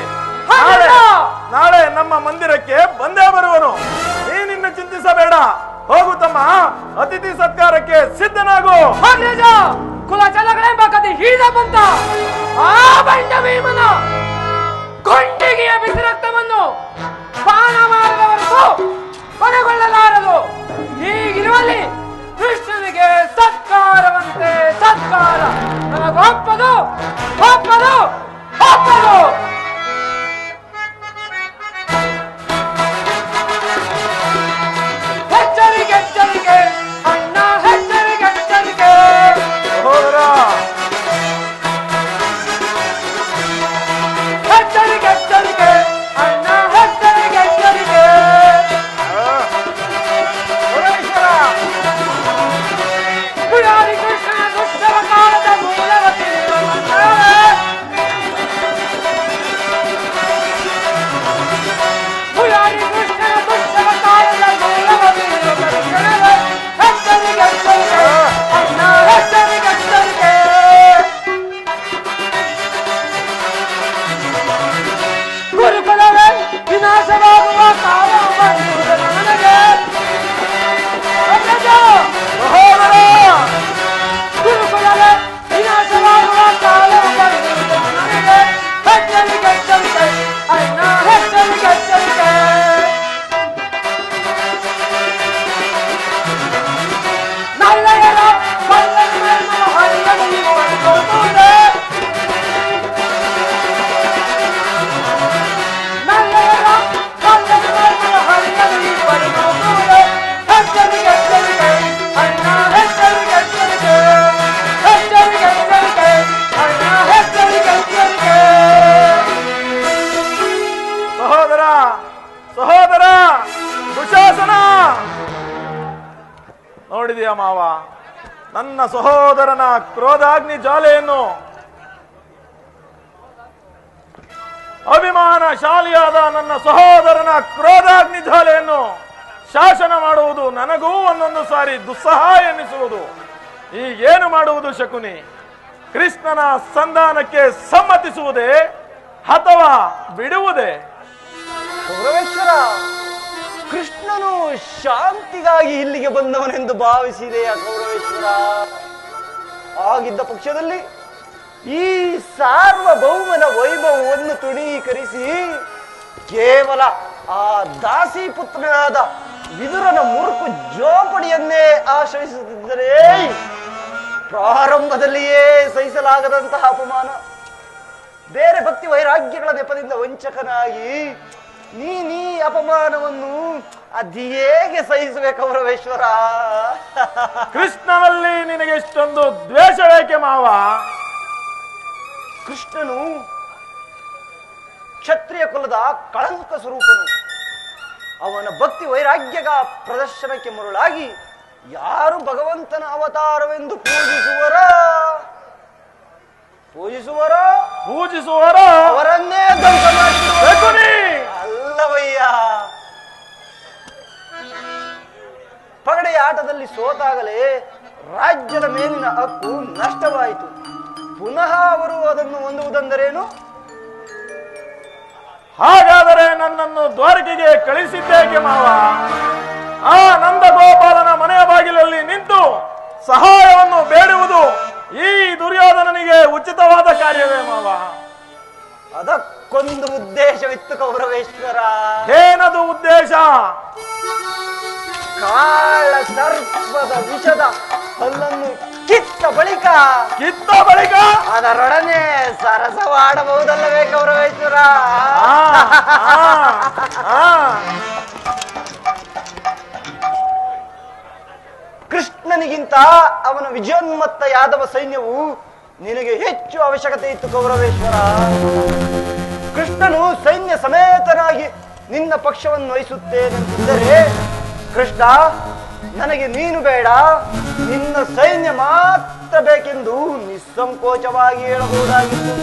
ನಾಳೆ ನಮ್ಮ ಮಂದಿರಕ್ಕೆ ಬಂದೇ ಬರುವನು. ನೀನಿನ್ನು ಚಿಂತಿಸಬೇಡ. ಹೋಗು ತಮ್ಮ, ಅತಿಥಿ ಸತ್ಕಾರಕ್ಕೆ ಸಿದ್ಧನಾಗು. ಕುಲ ಚಲಗಳೆಂಬ ಕತೆ ಹೀದ ಬಂತ. ಆ ಬಂಡ ಭೀಮನ ಕೊಂಡಿಗೆಯ ಬಿಸಿ ರಕ್ತವನ್ನು ಪಾನ ಮಾಡಿದವರೆಗೂ ಕೊನೆಗೊಳ್ಳಲಾರದು. ಹೀಗಿರುವಲ್ಲಿ ಕೃಷ್ಣನಿಗೆ ಸತ್ಕಾರವಂತೆ ಸತ್ಕಾರ ನನಗೊಪ್ಪದು, ಒಪ್ಪದು, ಒಪ್ಪದು. ಎಚ್ಚರಿಕೆ, ಎಚ್ಚರಿಕೆ ಅಣ್ಣ, ಎಚ್ಚರಿಕೆ, ಎಚ್ಚರಿಕೆ. ಎಚ್ಚರಿಕೆ, ಎಚ್ಚರಿಕೆ ಅಣ್ಣ, ಎಚ್ಚರಿಕೆ, ಎಚ್ಚರಿಕೆ. ಪುರಾರಿ ಕೃಷ್ಣನ ದುಷ್ಟರ ಕಾಲದ ಮೂಲವತಿ ಪುರಾರಿ ಕೃಷ್ಣನ ದುಷ್ಟರ ಕಾಲದ ಮೂಲವತಿ ಎಚ್ಚರಿಕೆ, ಎಚ್ಚರಿಕೆ ಅಣ್ಣ, ಎಚ್ಚರಿಕೆ, ಎಚ್ಚರಿಕೆ. ಗುರುಕುಲವೇ ವಿನಾಶವಾಗುವ ಕಾಲ ಬಂದಿರುವುದು ನನಗೆ. ಗುರುಕುಲವೇ ವಿನಾಶವಾಗುವ ಕಾಲ ಬಂದಿರುವುದು ನನಗೆ. ಎಚ್ಚರಿಕೆ, ಎಚ್ಚರಿಕೆ ಅಣ್ಣ, ಎಚ್ಚರಿಕೆ, ಎಚ್ಚರಿಕೆ. ನಲ್ಲೆಯರ ಬಲ್ಲನ ಮೇಲ್ಮ ಹರಿಯಲಿ ಬಂದೋದೆ. ನಲ್ಲೆಯರ ಬಲ್ಲನ ಮೇಲ್ಮ ಹರಿಯಲಿ ಬಂದೋದೆ. ಎಚ್ಚರಿಕೆ, ಎಚ್ಚರಿಕೆ ಅಣ್ಣ, ಎಚ್ಚರಿಕೆ, ಎಚ್ಚರಿಕೆ. ಎಚ್ಚರಿಕೆ, ಎಚ್ಚರಿಕೆ ಅಣ್ಣ, ಎಚ್ಚರಿಕೆ, ಎಚ್ಚರಿಕೆ. ಸಹೋದರ, ಸಹೋದರ ದುಶಾಸನ, ನೋಡಿದೆಯಾ ಮಾವ, ನನ್ನ ಸಹೋದರನ ಕ್ರೋಧಾಗ್ನಿ ಜ್ವಾಲೆಯನ್ನು, ಅಭಿಮಾನಶಾಲಿಯಾದ ನನ್ನ ಸಹೋದರನ ಕ್ರೋಧಾಗ್ನಿ ಜ್ವಾಲೆಯನ್ನು ಶಾಸನ ಮಾಡುವುದು ನನಗೂ ಒಂದೊಂದು ಸಾರಿ ದುಸ್ಸಹ ಎನ್ನಿಸುವುದು. ಈಗೇನು ಮಾಡುವುದು ಶಕುನಿ? ಕೃಷ್ಣನ ಸಂಧಾನಕ್ಕೆ ಸಮ್ಮತಿಸುವುದೇ ಅಥವಾ ಬಿಡುವುದೇ? ಗೌರವೇಶ್ವರ, ಕೃಷ್ಣನು ಶಾಂತಿಗಾಗಿ ಇಲ್ಲಿಗೆ ಬಂದವನೆಂದು ಭಾವಿಸಿದೆಯಾ ಗೌರವೇಶ್ವರ? ಆಗಿದ್ದ ಪಕ್ಷದಲ್ಲಿ ಈ ಸಾರ್ವಭೌಮನ ವೈಭವವನ್ನು ತೃಣೀಕರಿಸಿ ಕೇವಲ ಆ ದಾಸಿ ಪುತ್ರನಾದ ವಿದುರನ ಮುರುಕು ಜೋಪಡಿಯನ್ನೇ ಆಶ್ರಯಿಸುತ್ತಿದ್ದರೆ ಪ್ರಾರಂಭದಲ್ಲಿಯೇ ಸಹಿಸಲಾಗದಂತಹ ಅಪಮಾನ, ಬೇರೆ ಭಕ್ತಿ ವೈರಾಗ್ಯಗಳ ನೆಪದಿಂದ ವಂಚಕನಾಗಿ ನೀ ಅಪಮಾನವನ್ನು ಅದೇಗೆ ಸಹಿಸುವೆ ಕೌರವೇಶ್ವರ? ಕೃಷ್ಣನಲ್ಲಿ ನಿನಗೆ ಇಷ್ಟೊಂದು ದ್ವೇಷವೇಕೆ ಮಾವ? ಕೃಷ್ಣನು ಕ್ಷತ್ರಿಯ ಕುಲದ ಕಳಂಕ ಸ್ವರೂಪನು. ಅವನ ಭಕ್ತಿ ವೈರಾಗ್ಯಗ ಪ್ರದರ್ಶನಕ್ಕೆ ಮರುಳಾಗಿ ಯಾರು ಭಗವಂತನ ಅವತಾರವೆಂದು ಪೂಜಿಸುವರೋ ಅವರನ್ನೇ ಧ್ವಂಸ ಮಾಡಿಸುವ ಅಲ್ಲವಯ್ಯ. ಪಗಡೆಯ ಆಟದಲ್ಲಿ ಸೋತಾಗಲೇ ರಾಜ್ಯದ ಮೇಲಿನ ಹಕ್ಕು ನಷ್ಟವಾಯಿತು. ಪುನಃ ಅವರು ಅದನ್ನು ಹೊಂದುವುದೆಂದರೇನು? ಹಾಗಾದರೆ ನನ್ನನ್ನು ದ್ವಾರಕೆಗೆ ಕಳಿಸಿದ್ದೇಕೆ ಮಾವ? ಆ ನಂದ ಗೋಪಾಲನ ಮನೆಯ ಬಾಗಿಲಲ್ಲಿ ನಿಂತು ಸಹಾಯವನ್ನು ಬೇಡುವುದು ಈ ದುರ್ಯೋಧನನಿಗೆ ಉಚಿತವಾದ ಕಾರ್ಯವೇ ಮಾವ? ಅದಕ್ಕೊಂದು ಉದ್ದೇಶವಿತ್ತು ಕೌರವೇಶ್ವರ. ಏನದು ಉದ್ದೇಶ? ಕಾಳ ಸರ್ಪದ ವಿಷದ ಹಲ್ಲನ್ನು ಕಿತ್ತ ಬಳಿಕ ಅದರೊಡನೆ ಸರಸವಾಡಬಹುದಲ್ಲವೇ ಕೌರವೇಶ್ವರ? ಕೃಷ್ಣನಿಗಿಂತ ಅವನ ವಿಜಯೋನ್ಮತ್ತ ಯಾದವ ಸೈನ್ಯವು ನಿನಗೆ ಹೆಚ್ಚು ಅವಶ್ಯಕತೆ ಇತ್ತು ಕೌರವೇಶ್ವರ. ಕೃಷ್ಣನು ಸೈನ್ಯ ಸಮೇತನಾಗಿ ನಿನ್ನ ಪಕ್ಷವನ್ನು ವಹಿಸುತ್ತೇನೆಂದಿದ್ದರೆ ಕೃಷ್ಣ ನನಗೆ ನೀನು ಬೇಡ, ನಿನ್ನ ಸೈನ್ಯ ಮಾತ್ರ ಬೇಕೆಂದು ನಿಸ್ಸಂಕೋಚವಾಗಿ ಹೇಳಬಹುದಾಗಿತ್ತು.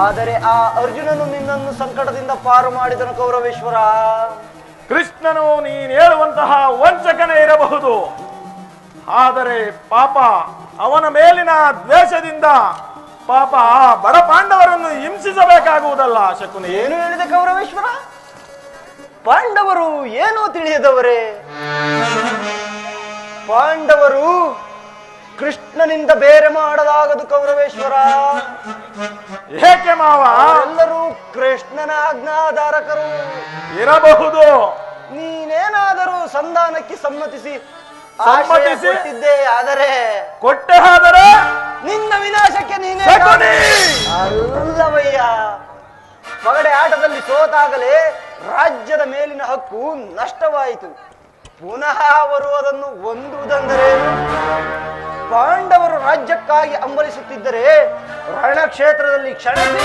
ಆದರೆ ಆ ಅರ್ಜುನನು ನಿನ್ನನ್ನು ಸಂಕಟದಿಂದ ಪಾರು ಮಾಡಿದನು ಕೌರವೇಶ್ವರ. ಕೃಷ್ಣನು ನೀನು ಹೇಳುವಂತಹ ವಂಚಕನೇ ಇರಬಹುದು, ಆದರೆ ಪಾಪ ಅವನ ಮೇಲಿನ ದ್ವೇಷದಿಂದ ಪಾಪ ಆ ಬಡ ಪಾಂಡವರನ್ನು ಹಿಂಸಿಸಬೇಕಾಗುವುದಲ್ಲ. ಶಕುನಿ, ಏನು ಹೇಳಿದೆ ಕೌರವೇಶ್ವರ? ಪಾಂಡವರು ಏನೂ ತಿಳಿಯದವರೇ? ಪಾಂಡವರು ಕೃಷ್ಣನಿಂದ ಬೇರೆ ಮಾಡಲಾಗದು ಕೌರವೇಶ್ವರ. ಏಕೆ ಮಾವ? ಎಲ್ಲರೂ ಕೃಷ್ಣನ ಆಜ್ಞಾಧಾರಕರು ಇರಬಹುದು. ನೀನೇನಾದರೂ ಸಂಧಾನಕ್ಕೆ ಸಮ್ಮತಿಸಿ ಸಮ್ಮತಿಸಿ ಕೊಟ್ಟಿದ್ದೆ, ಆದರೆ ಕೊಟ್ಟೆ ಆದರೆ ನಿನ್ನ ವಿನಾಶಕ್ಕೆ ನೀನೇ ಶಕುನಿ! ಅಲ್ಲವಯ್ಯ. ಪಗಡೆ ಆಟದಲ್ಲಿ ಸೋತಾಗಲೇ ರಾಜ್ಯದ ಮೇಲಿನ ಹಕ್ಕು ನಷ್ಟವಾಯಿತು. ಪುನಃ ಅವರು ಅದನ್ನು ಹೊಂದುವುದೆಂದರೆ ಪಾಂಡವರು ರಾಜ್ಯಕ್ಕಾಗಿ ಹಂಬಲಿಸುತ್ತಿದ್ದರೆ ರಣಕ್ಷೇತ್ರದಲ್ಲಿ ಕ್ಷಣಿಸಿ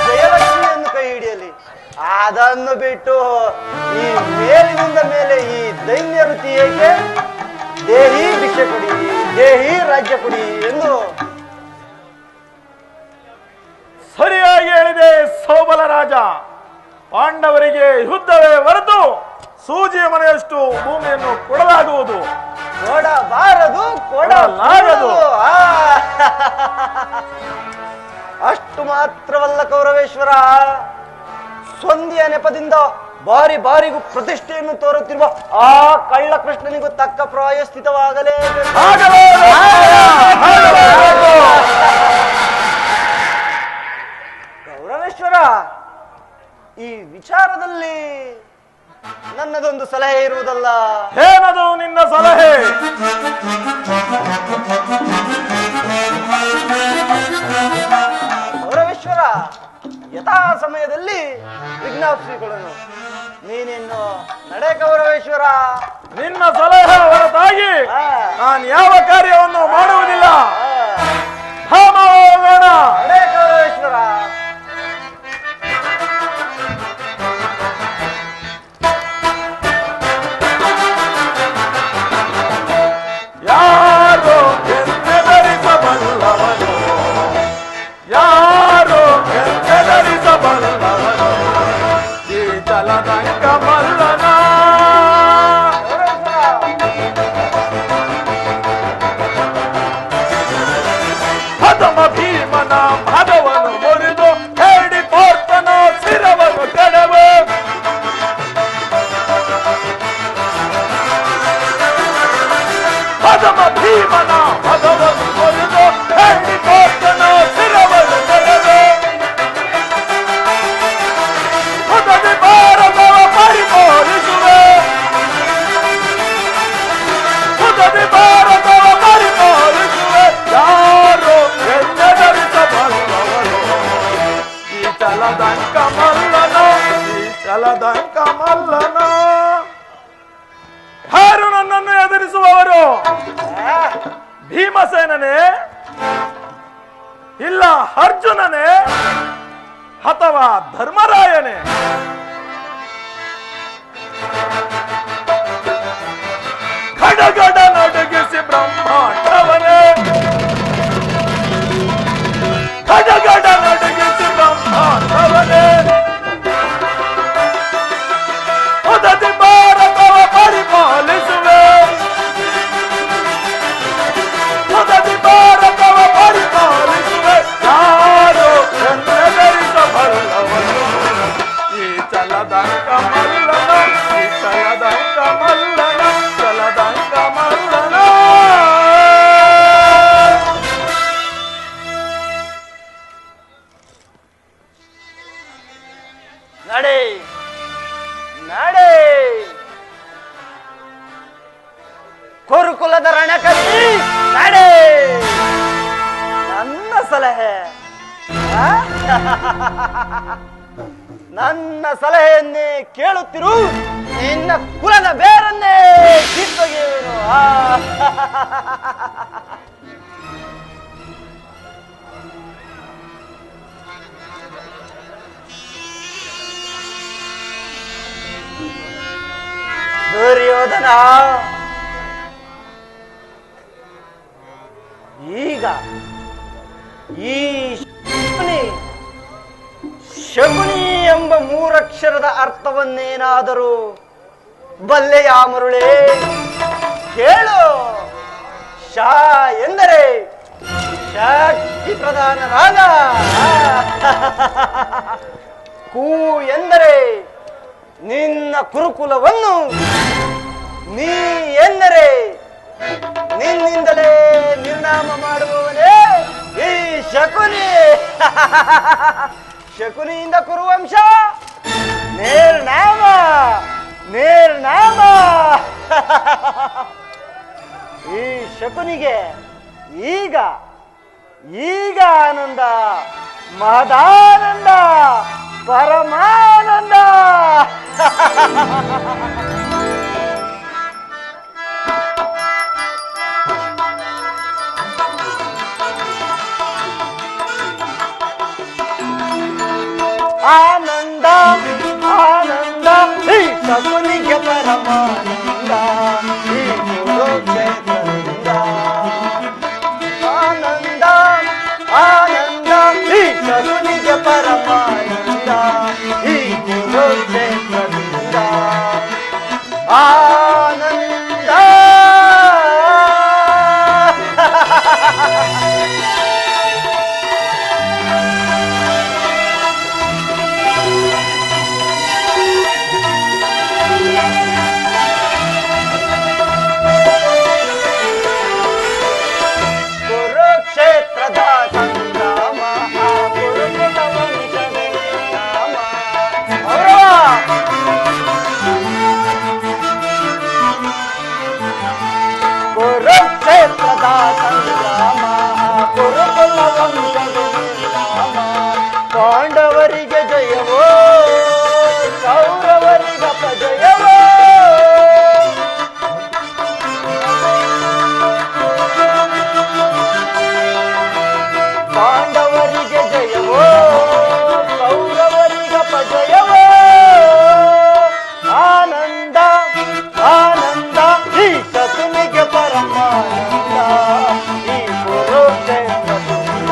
ಜಯಲಕ್ಷ್ಮಿಯನ್ನು ಕೈ ಹಿಡಿಯಲಿ. ಅದನ್ನು ಬಿಟ್ಟು ಈ ಮೇಲಿನಿಂದ ಮೇಲೆ ಈ ದೈನ್ಯ ವೃತ್ತಿ ಏಕೆ? ದೇಹಿ ಭಿಕ್ಷೆ ಕೊಡಿ, ದೇಹಿ ರಾಜ್ಯ ಕೊಡಿ ಎಂದು. ಸರಿಯಾಗಿ ಹೇಳಿದೆ ಸೋಬಲ ರಾಜ. ಪಾಂಡವರಿಗೆ ಯುದ್ಧವೇ ಹೊರತು ಸೂಜಿಯ ಮನೆಯಷ್ಟು ಭೂಮಿಯನ್ನು ಕೊಡಲಾಗುವುದು. ಕೊಡಬಾರದು, ಕೊಡಲಾಗದು. ಅಷ್ಟು ಮಾತ್ರವಲ್ಲ ಕೌರವೇಶ್ವರ, ಸ್ವಂದಿಯ ನೆಪದಿಂದ ಬಾರಿ ಬಾರಿಗೂ ಪ್ರತಿಷ್ಠೆಯನ್ನು ತೋರುತ್ತಿರುವ ಆ ಕಳ್ಳ ಕೃಷ್ಣನಿಗೂ ತಕ್ಕ ಪ್ರಾಯಶ್ಚಿತವಾಗಲೇಬೇಕು. ಕೌರವೇಶ್ವರ, ಈ ವಿಚಾರದಲ್ಲಿ ನನ್ನದೊಂದು ಸಲಹೆ ಇರುವುದಲ್ಲ. ಏನದು ನಿನ್ನ ಸಲಹೆ? ಕೌರವೇಶ್ವರ, ಯಥಾ ಸಮಯದಲ್ಲಿ ವಿಜ್ಞಾಪಿಸಿಕೊಳ್ಳನು. ನೀನಿನ್ನು ನಡೆ ಕೌರವೇಶ್ವರ. ನಿನ್ನ ಸಲಹೆ ಹೊರತಾಗಿ ನಾನು ಯಾವ ಕಾರ್ಯವನ್ನು ಮಾಡುವುದಿಲ್ಲ. ನಡೆ ಕೌರವೇಶ್ವರ. ಯಾರು ಧರಿಸಬಲ್ಲವನು, ಯಾರು ಧರಿಸಬಲ್ಲವನು ಈ ಜಲದಂಕ ಮಲ್ಲನ. ಹದಮ ಭೀಮನ ಪದವನ್ನು ಮುರಿದು ಹೇಳಿ ಪೋರ್ತನ ಶಿರವನ್ನು ಕಡವು. ಹದಮ ಭೀಮನ ಪದವನ್ನು ಮುರಿದು ಹೇಳಿ ಪೋರ್ತನ ಶಿರವನ್ನು ಕಡವು. ಹುದದಿ ಭಾರತವ ಪರಿಪಾಲಿಸುವೆ, ಹುದದಿ ಭಾರತವ ಪರಿಪಾಲಿಸುವೆ. ಯಾರು ಎನ್ನದರಿಸಬಲ್ಲವನು ಈ ಚಲದಂಕ ಮಲ್ಲನ, ಈ ಚಲದಂಕ ಮಲ್ಲನ. ಯಾರು ನನ್ನನ್ನು ಎದುರಿಸುವವರು? ಭೀಮಸೇನನೇ, ಇಲ್ಲ ಅರ್ಜುನನೇ, ಅಥವಾ ಧರ್ಮರಾಯನೇ? ಖಡಗಡ ನಡುಗಿಸಿ ಬ್ರಹ್ಮಾಂಡವನೇ, ಖಡಗಡ ನಡುಗಿಸಿ ಬ್ರಹ್ಮಾಂಡವನೇ. ಉದತಿ ಭಾರತವ ಪರಿಪಾಲಿಸುವೆ, ಉದತಿ ಭಾರತವ ಪರಿಪಾಲಿಸುವೆ. ಯಾರು ಎನ್ನದರಿಸಬಲ್ಲವನು ಈ ಚಲದಂಕ ಮಲ್ಲನ, ಈ ಚಲದಂಕ ಮಲ್ಲನ, ಚಲದಂಕ ಮಲ್ಲನ. ನಡೆ ನಡೆ ಕುರುಕುಲದ ರಣಕಲ್ಲಿ ನಡೆ. ನನ್ನ ಸಲಹೆ, ನನ್ನ ಸಲಹೆಯನ್ನೇ ಕೇಳುತ್ತಿರು, ನಿನ್ನ ಕುಲದ ಬೇರನ್ನೇ ಕಿತ್ತೊಗೆಯುವೆನು. ದುರ್ಯೋಧನ, ಈಗ ಈ ಶಕುನಿ ಎಂಬ ಮೂರಕ್ಷರದ ಅರ್ಥವನ್ನೇನಾದರೂ ಬಲ್ಲೆಯ ಮರುಳೇ? ಕೇಳು. ಶಾ ಎಂದರೆ ಶಕ್ತಿ ಪ್ರಧಾನರಾದ, ಕು ಎಂದರೆ ನಿನ್ನ ಕುರುಕುಲವನ್ನು, ನೀ ಎಂದರೆ ನಿನ್ನಿಂದಲೇ ನಿರ್ನಾಮ ಮಾಡುವವನೇ ಈ ಶಕುನಿ. ಶಕುನಿಯಿಂದ ಕುರುವಂಶ ನಿರ್ನಾಮ, ನಿರ್ನಾಮ. ಈ ಶಕುನಿಗೆ ಈಗ ಈಗ ಆನಂದ, ಮಹದಾನಂದ, ಪರಮಾನಂದ. ಆನಂದ ಆನಂದ ಈ ಶಕುನಿಗೆ ಪರಮಾನಂದ, ಈ ಕುರುಕ್ಷೇತ್ರದಿಂದ. ಆನಂದ ಆನಂದ ಈ ಶಕುನಿಗೆ ಪರಮಾನಂದ, ಈ ಕುರುಕ್ಷೇತ್ರದಿಂದ. ಆನಂದ ಕುರುಕ್ಷೇತ್ರದ ಸಂಗ್ರಾಮ, ಕುರುಕುಲ ವಂಶದ ನಾಮ. ಕುರುಕ್ಷೇತ್ರದ ಸಂಗ್ರಾಮ, ಕುರುಕುಲ ವಂಶದ ನಾಮ. ಪಾಂಡವರಿಗೆ ಜಯವೋ, ಕೌರವರಿಗೆ ಅಪಜಯವೋ. ಪಾಂಡವರಿಗೆ ಜಯವೋ, ಕೌರವರಿಗೆ ಅಪಜಯವೋ. ಆನಂದ ಆನಂದ ಈ ಶಕುನಿಗೆ ಪರಮಾನಂದ, ಈ ಕುರುಕ್ಷೇತ್ರದಿಂದ.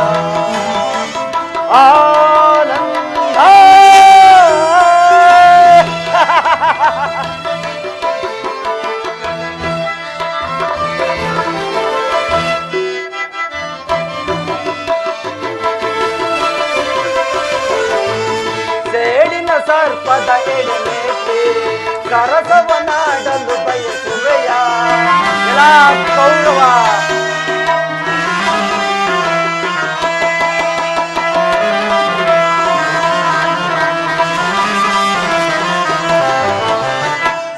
ಆನಂದ ಸೇಡಿನ ಸರ್ಪದ ಎಡೆಮೇಟಿ ಕರಸವನಾಡಲು ಬಯಸುವೆಯ ಎಲ್ಲ ಕೌರವ.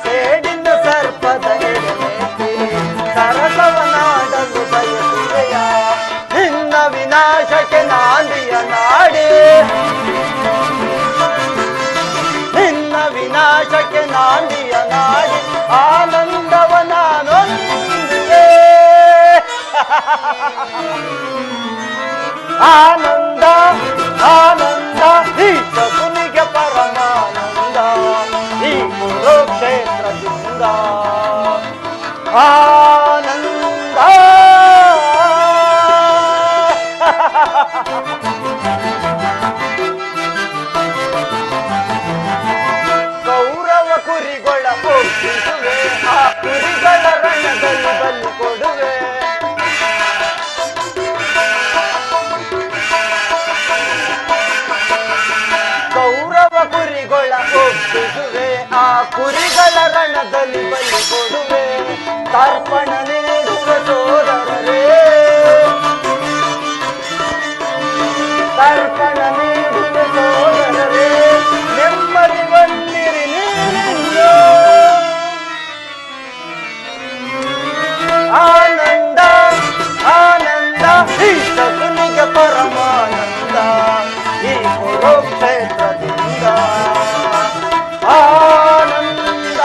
ಸೇಡಿನ ಸರ್ಪದ ಎಡೆಮೇಟಿ ಕರಸವನಾಡಲು ಬಯಸುವೆಯ. ನಿನ್ನ ವಿನಾಶಕ್ಕೆ ನಾಂದಿಯ ನಾಡಿ, ನಿನ್ನ ವಿನಾಶಕ್ಕೆ ನಾಂದಿಯ ನಾಡಿ. ಆನಂದವ ನಾನೊಂದಿಗೆ. ಆನಂದ ಆನಂದ ಈ ಶಕುನಿಗೆ ಪರಮಾನಂದ, ಈ ಕುರುಕ್ಷೇತ್ರದಿಂದ. ಆನಂದ ಕೌರವ ಕುರಿಗಳ ಒಪ್ಪಿಸುವೆ, ಆ ಕುರಿಗಳ ರಣದಲ್ಲಿ ಬಲಿ ಕೊಡುವೆ. ಕೌರವ ಕುರಿಗಳ ಒಪ್ಪಿಸುವೆ, ಆ ಕುರಿಗಳ ರಣದಲ್ಲಿ ಬಲಿ ಕೊಡುವೆ. ತರ್ಪಣ ನೀಡುವ ಸೋದರರೇ, ತರ್ಪಣ ನೀಡುವ ಸೋದರರೇ, ನೆಮ್ಮದಿ ಬಂದಿರಿ ನೀರಿಲ್ಲ. ಆನಂದ ಆನಂದ ಈ ಶಕುನಿಗೆ ಪರಮಾನಂದ, ಈ ಕುರುಕ್ಷೇತ್ರದಿಂದ. ಆನಂದ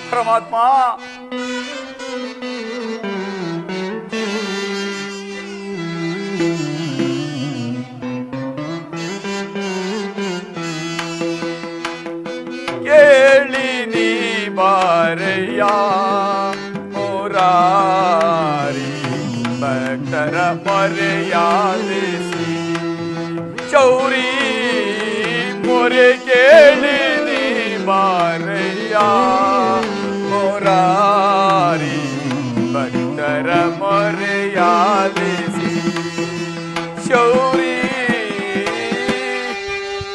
ಪರಮಾತ್ಮ ಕೇಳಿ ನೀ ಬಾರಯ್ಯ ಮುರಾರಿ ಭಕ್ತರ ಮರೆಯಾಲಿಸಿ ಚೌರಿ ಮೊರೆ ಕೇಳಿ ನೀ ಬಾರಯ್ಯ ಮುರಾರಿ ಭಕ್ತರ ಮರೆಯಾಲಿಸಿ ಚೌರಿ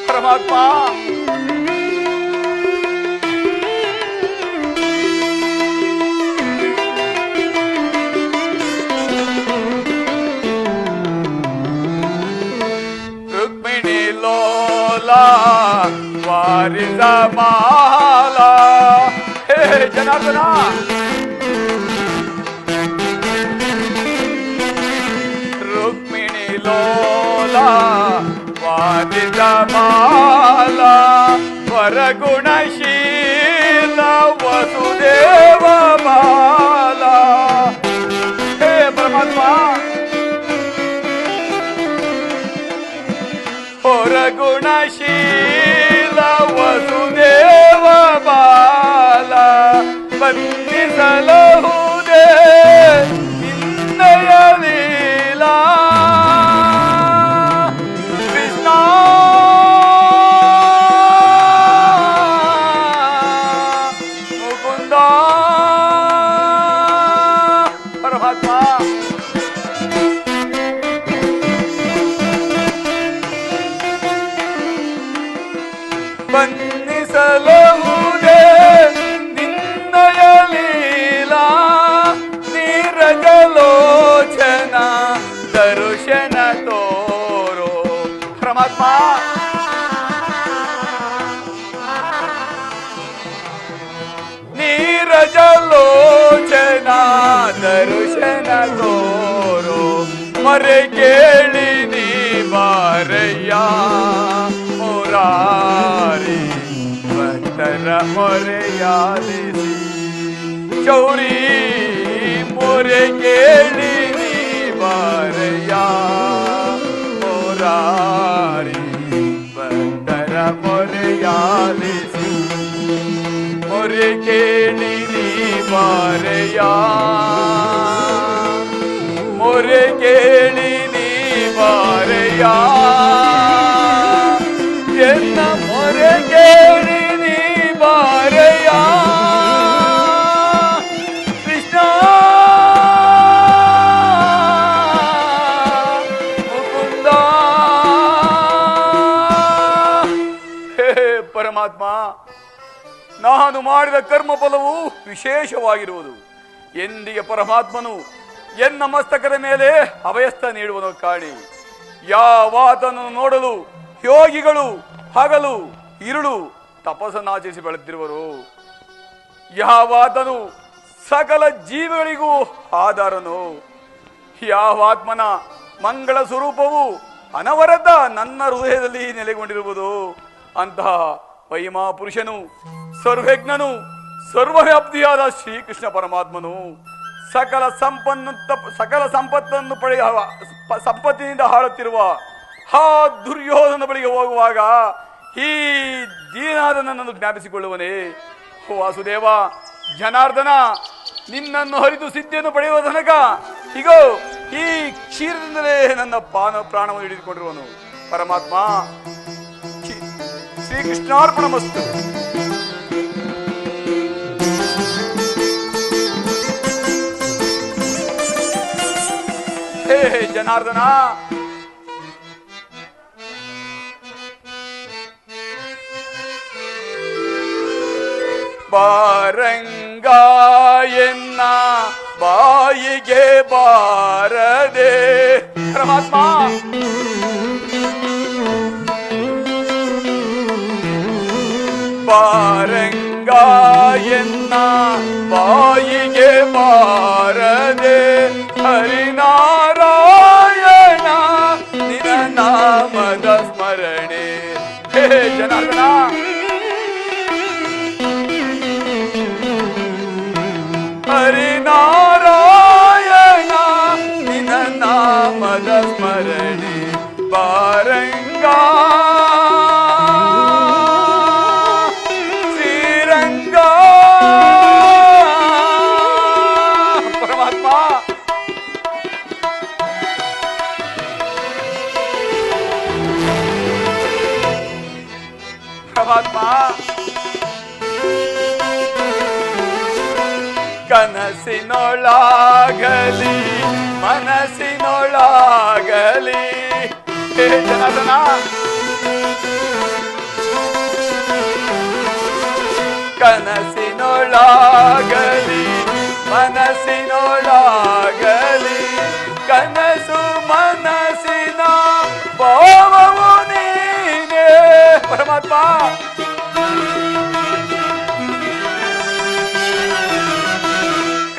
ಪರಮಾತ್ಮ ವಾರಿದ ಮಾಲ ಹೇ ಜನಾರ್ದನ ರುಕ್ಮಿಣಿ ಲೋಲ ವಾರಿದ ಮಾಲ ವರಗುಣಶೀಲ ವಸುದೇವ ಮಾಲ ಹೇ ಪರಮಾತ್ಮ ಹೊರಗುಣಶೀಲ ವಸುದೇವ ಬಾಲ ಬಂಧಿಸಲಹುದೇ ನಿನ್ನಯ ಲೀಲಾ ಕೃಷ್ಣ ಮುಕುಂದ ಪರಮಾತ್ಮ ಬಂಧಿಸಲಹುದೇ ನಿನ್ನಯ ಲೀಲಾ ನೀರಜಲೋಚನ ದರ್ಶನ ತೋರೋ ಪರಮಾತ್ಮ ನೀರಜಲೋಚನ ದರ್ಶನ ತೋರೋ ಮರೆ ಕೇಳಿ ನೀ ಬಾರಯ್ಯ ಮುರಾರಿ ಭಕ್ತರ ಮೊರೆಯಾಲಿಸಿ ಚೌರಿ ಮೊರೆ ಕೇಳಿ ನೀ ಬಾರಯ್ಯ ಮುರಾರಿ ಭಕ್ತರ ಮೊರೆಯಾಲಿಸಿ ಮೊರೆ ಕೇಳಿ ನೀ ಬಾರಯ್ಯ ಮೊರೆ ಕೇಳಿ ನೀ ಬಾರಯ್ಯ ಎನ್ನ ಮೊರೆ ಕೇಳಿ ನೀ ಬಾರಯ್ಯ ಕೃಷ್ಣ ಮುಕುಂದ ಹೇ ಪರಮಾತ್ಮ ನಾನು ಮಾಡಿದ ಕರ್ಮ ಫಲವು ವಿಶೇಷವಾಗಿರುವುದು. ಎಂದಿಗೆ ಪರಮಾತ್ಮನು ಎನ್ನ ಮಸ್ತಕದ ಮೇಲೆ ಅಭಯಸ್ಥ ನೀಡುವನು ಕಾಣಿ. ಯಾವಾತನನ್ನು ನೋಡಲು ಯೋಗಿಗಳು ಹಗಲು ಇರುಳು ತಪಸ್ಸನ್ನಾಚರಿಸಿ ಬೆಳೆದಿರುವರು. ಯಾವಾತನು ಸಕಲ ಜೀವಿಗಳಿಗೂ ಆಧಾರನು. ಯಾವಾತ್ಮನ ಮಂಗಳ ಸ್ವರೂಪವು ಅನವರತ ನನ್ನ ಹೃದಯದಲ್ಲಿ ನೆಲೆಗೊಂಡಿರುವುದು. ಅಂತಹ ವೈಮಾ ಪುರುಷನು, ಸರ್ವಜ್ಞನು, ಸರ್ವವ್ಯಾಪ್ತಿಯಾದ ಶ್ರೀಕೃಷ್ಣ ಪರಮಾತ್ಮನು ಸಕಲ ಸಂಪತ್ತನ್ನು ಪಡೆಯ ಸಂಪತ್ತಿನಿಂದ ಹಾಳುತ್ತಿರುವ ಹಾ ದುರ್ಯೋಧನ ಬಳಿಗೆ ಹೋಗುವಾಗ ಈ ದೀನಾದ ನನ್ನನ್ನು ಜ್ಞಾಪಿಸಿಕೊಳ್ಳುವನೇ. ವಾಸುದೇವ, ಜನಾರ್ದನ, ನಿನ್ನನ್ನು ಹರಿದು ಸಿದ್ಧಿಯನ್ನು ಪಡೆಯುವ ತನಕ ಹೀಗೋ ಈ ಕ್ಷೀರದಿಂದಲೇ ನನ್ನ ಪ್ರಾಣವನ್ನು ಹಿಡಿದುಕೊಂಡಿರುವನು. ಪರಮಾತ್ಮ, ಶ್ರೀಕೃಷ್ಣಾರ್ಪಣಮಸ್ತು. ಹೇ ಜನಾರ್ದನ, ಬಾರಂಗ ಎನ್ನ ಬಾಯಿಗೆ ಬಾರದೆ. ಪರಮಾತ್ಮ, ಬಾರಂಗ ಎನ್ನ ಬಾಯಿಗೆ ಬಾರದೆ ಹರಿನಾರಾಯಣ ನಿನ್ನ ನಾಮದ ಸ್ಮರಣೆ. ಹೇ ಜನ ಜನಾರ್ದನ. ಹರಿನಾರಾಯಣ ನಿನ್ನ ನಾಮದ ಸ್ಮರಣೆ ಬಾರಂಗ ಶ್ರೀರಂಗ ಪರಮಾತ್ಮ. ಪರಮಾತ್ಮ ಕನಸಿನೊಳಾಗಲಿ ಮನಸ್ಸಿನೊಳಾಗಲಿ ಹೇ ಜನಾರ್ದನ. ಕನಸಿನೊಳಾಗಲಿ ಮನಸ್ಸಿನೊಳಾಗಲಿ ಕನಸು ಮನಸ್ಸಿನ ಭಾವವು ನೀನೇ ಪರಮಾತ್ಮ.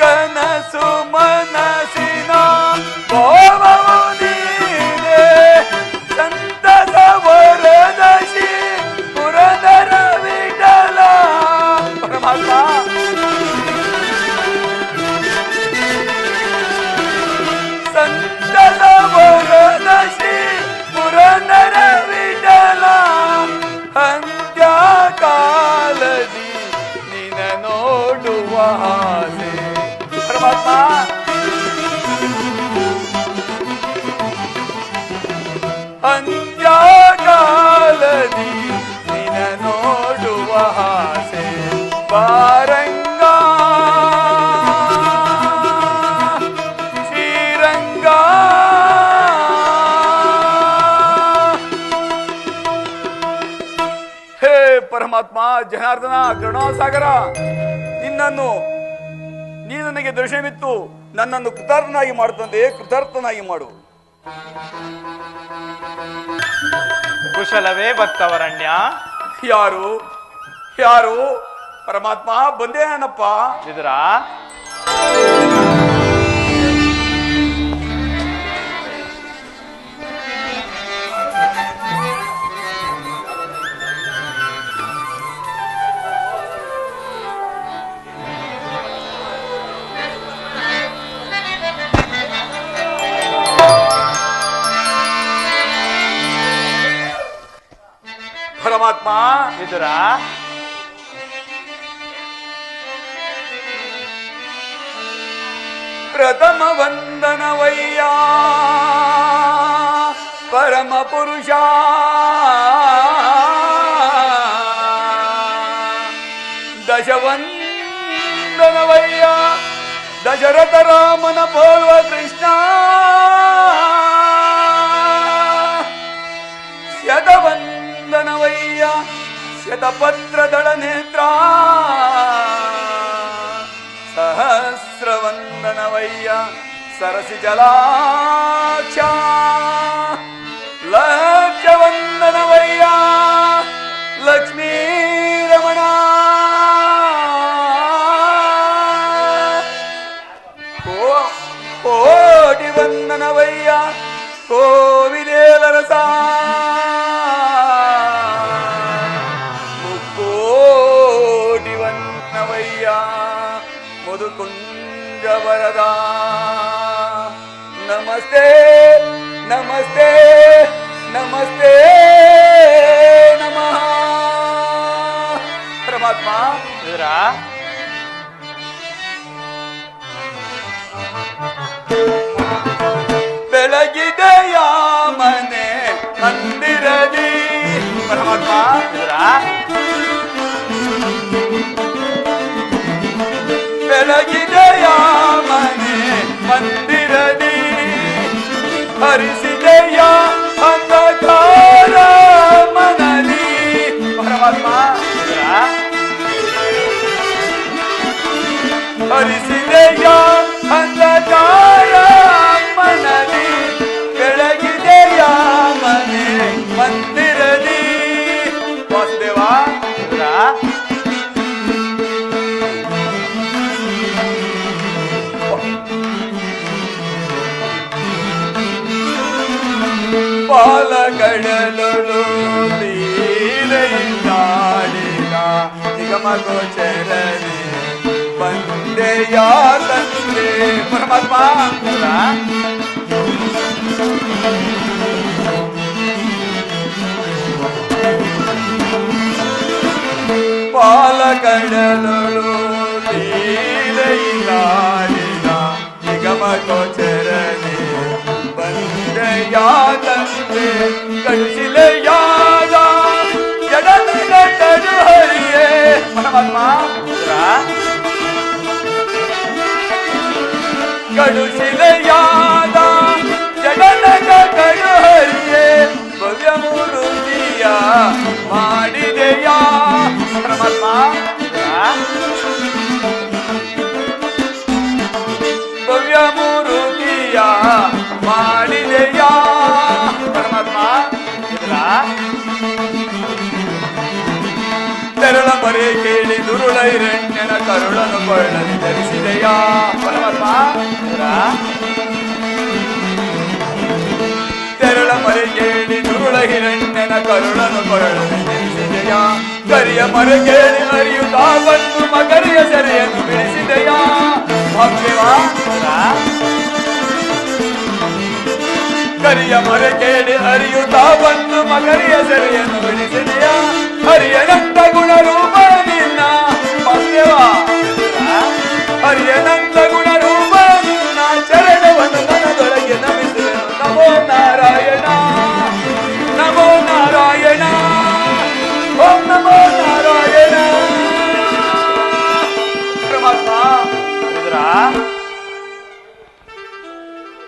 ಕನಸು ಮನಸ್ಸಿನ ಭಾವವು ನೀನೇ ಸಂತಸ ವರದಶಿ ಪುರದರ ವಿಠಲ ಪರಮಾತ್ಮ. ಸಂತಸ ವರದಶಿ ಪುರದರ ವಿಠಲ ಅಂತ್ಯಕಾಲದಿ ನಿನ ನೋಡುವ ಆಸೆ ಪರಮಾತ್ಮ. ಅಂತ್ಯಕಾಲದಿ ನಿನ ನೋಡುವ ಆಸೆ ಬಾರಂಗ ಶ್ರೀರಂಗ. ಹೇ ಪರಮಾತ್ಮ ಜನಾರ್ದನ ಕರುಣಾಸಾಗರ, ನೀನು ನನಗೆ ದರ್ಶನವಿತ್ತು ನನ್ನನ್ನು ಕೃತಾರ್ಥನಾಗಿ ಮಾಡುತ್ತಂತೆ ಕೃತಾರ್ಥನಾಗಿ ಮಾಡು. ಕುಶಲವೇ ಭಕ್ತವರಣ್ಯ? ಯಾರು ಯಾರು ಪರಮಾತ್ಮ? ಬಂದೇನಪ್ಪ. ವಿದುರ, ಪರಮಾತ್ಮ. ವಿದುರ, ಪ್ರಥಮ ವಂದನವಯ್ಯ ಪರಮ ಪುರುಷ. ದಶವಂದನವಯ್ಯ ದಶರಥ ರಾಮನ ಪೋಲ್ವ ಕೃಷ್ಣ. ಶತವಂದನವಯ್ಯ ಶತಪತ್ರದಳ ನೇತ್ರ. ಸಹಸ್ರವಂದನವಯ್ಯ ಸರಸಿ ಜಲಾಕ್ಷ. ಲಕ್ಷವಂದನವಯ್ಯ ಲಕ್ಷ್ಮೀ ರಮಣ. ಕೋಟಿ ವಂದನವಯ್ಯ ಕೋವಿದೇಲರಸ. ಮುಕ್ಕೋಟಿ ವಂದನವಯ್ಯ ಮುದುಕುಂಜ ವರದ. ನಮಸ್ತೆ ನಮಸ್ತೆ ನಮಸ್ತೆ ನಮಃ ಪರಮಾತ್ಮ. ವಿದುರ, ಬೆಳಗಿದೆಯ ಮನೆ ಮಂದಿರದಿ ಪರಮಾತ್ಮ. ವಿದುರ, ಬೆಳಗಿದೆಯ ಮನೆ ಮಂದಿರದಿ ಹರಿಸಿದೆಯ ಅಂಧಕಾರ ಮನಲಿ ಪರಮಾತ್ಮ. ವಿದುರ, ಹರಿಸಿದೆಯ ಅಂಧಕಾರ ಮನಲಿ ಬೆಳಗಿದೆಯ ಮನೆ ಮಂದಿರದಿ ವಾಸುದೇವ. ವಿದುರ, ಪಾಲಗಡಲು ಲೀಲೆಯಿಂದ ಈಡಾಡಿದ ನಿಗಮ ಗೋಚರನೆ ಬಂದೆಯ ತಂದೆ ಪರಮಾತ್ಮ ಪಾಲಕಡಲಳು ಲೀಲೆಯಿಲಾಡಿದ ನಿಗಮ ಗೋಚರನೆ ಬಂದೆಯ ತಂದೆ ಕಳಿಸಿಲೆಯಾದ ಜಡಗಡಲು ಹರಿಯೇ ಪರಮಾತ್ಮ ಕಳುಶಿಲೆಯಾದ ಜಗನಗಗಳು ಹರಿಯೇ ಭವ್ಯ ಮೂರುತಿಯ ಮಾಡಿದೆಯ ಪರಮಾತ್ಮ ಭವ್ಯ ಮೂರುತಿಯ ಮಾಡಿದೆಯ ಪರಮಾತ್ಮ ತೆರಳ ಮರೆ ಕೇಳಿ ದುರುಳ ಹಿರಣ್ಯನ ಕರುಳನು ಕೊಳ್ಳಲಿ ಧರಿಸಿದೆಯಾ ಪರಮಾತ್ಮ ತೆರಳ ಮರೆ ಕೇಳಿ ದುರುಳ ಹಿರಣ್ಯನ ಕರುಳನು ಕೊಳ್ಳಲಿ ಧರಿಸಿದೆಯಾ ಕರಿಯ ಮರೆ ಕೇಳಿ ಅರಿಯುತ್ತಾ ಬಂದು ಮಕರಿಯ ಸೆರೆಯನ್ನು ಬಿಡಿಸಿದೆಯಾ ಭಕ್ತಿವಾ ಕರಿಯ ಮರೆ ಕೇಳಿ ಅರಿಯುತ್ತಾ ಬಂದು ಮಕರಿಯ ಸೆರೆಯನ್ನು ಬಿಡಿಸಿದೆಯಾ ಹರಿಯನಂತ ಗುಣ ರೂಪ ನಿನ್ನ ಭಕ್ತಿವ ಹರಿಯನಂತ ಗುಣ ರೂಪ ನಿನ್ನ ಚರಣವನ್ನು ಮನದೊಳಗೆ ನಮಿಸುವೆನು ನಮೋ ನಾರಾಯಣ ನಮೋ ನಾರಾಯಣ ಓಂ ನಮೋ ನಾರಾಯಣ ಪರಮಾತ್ಮ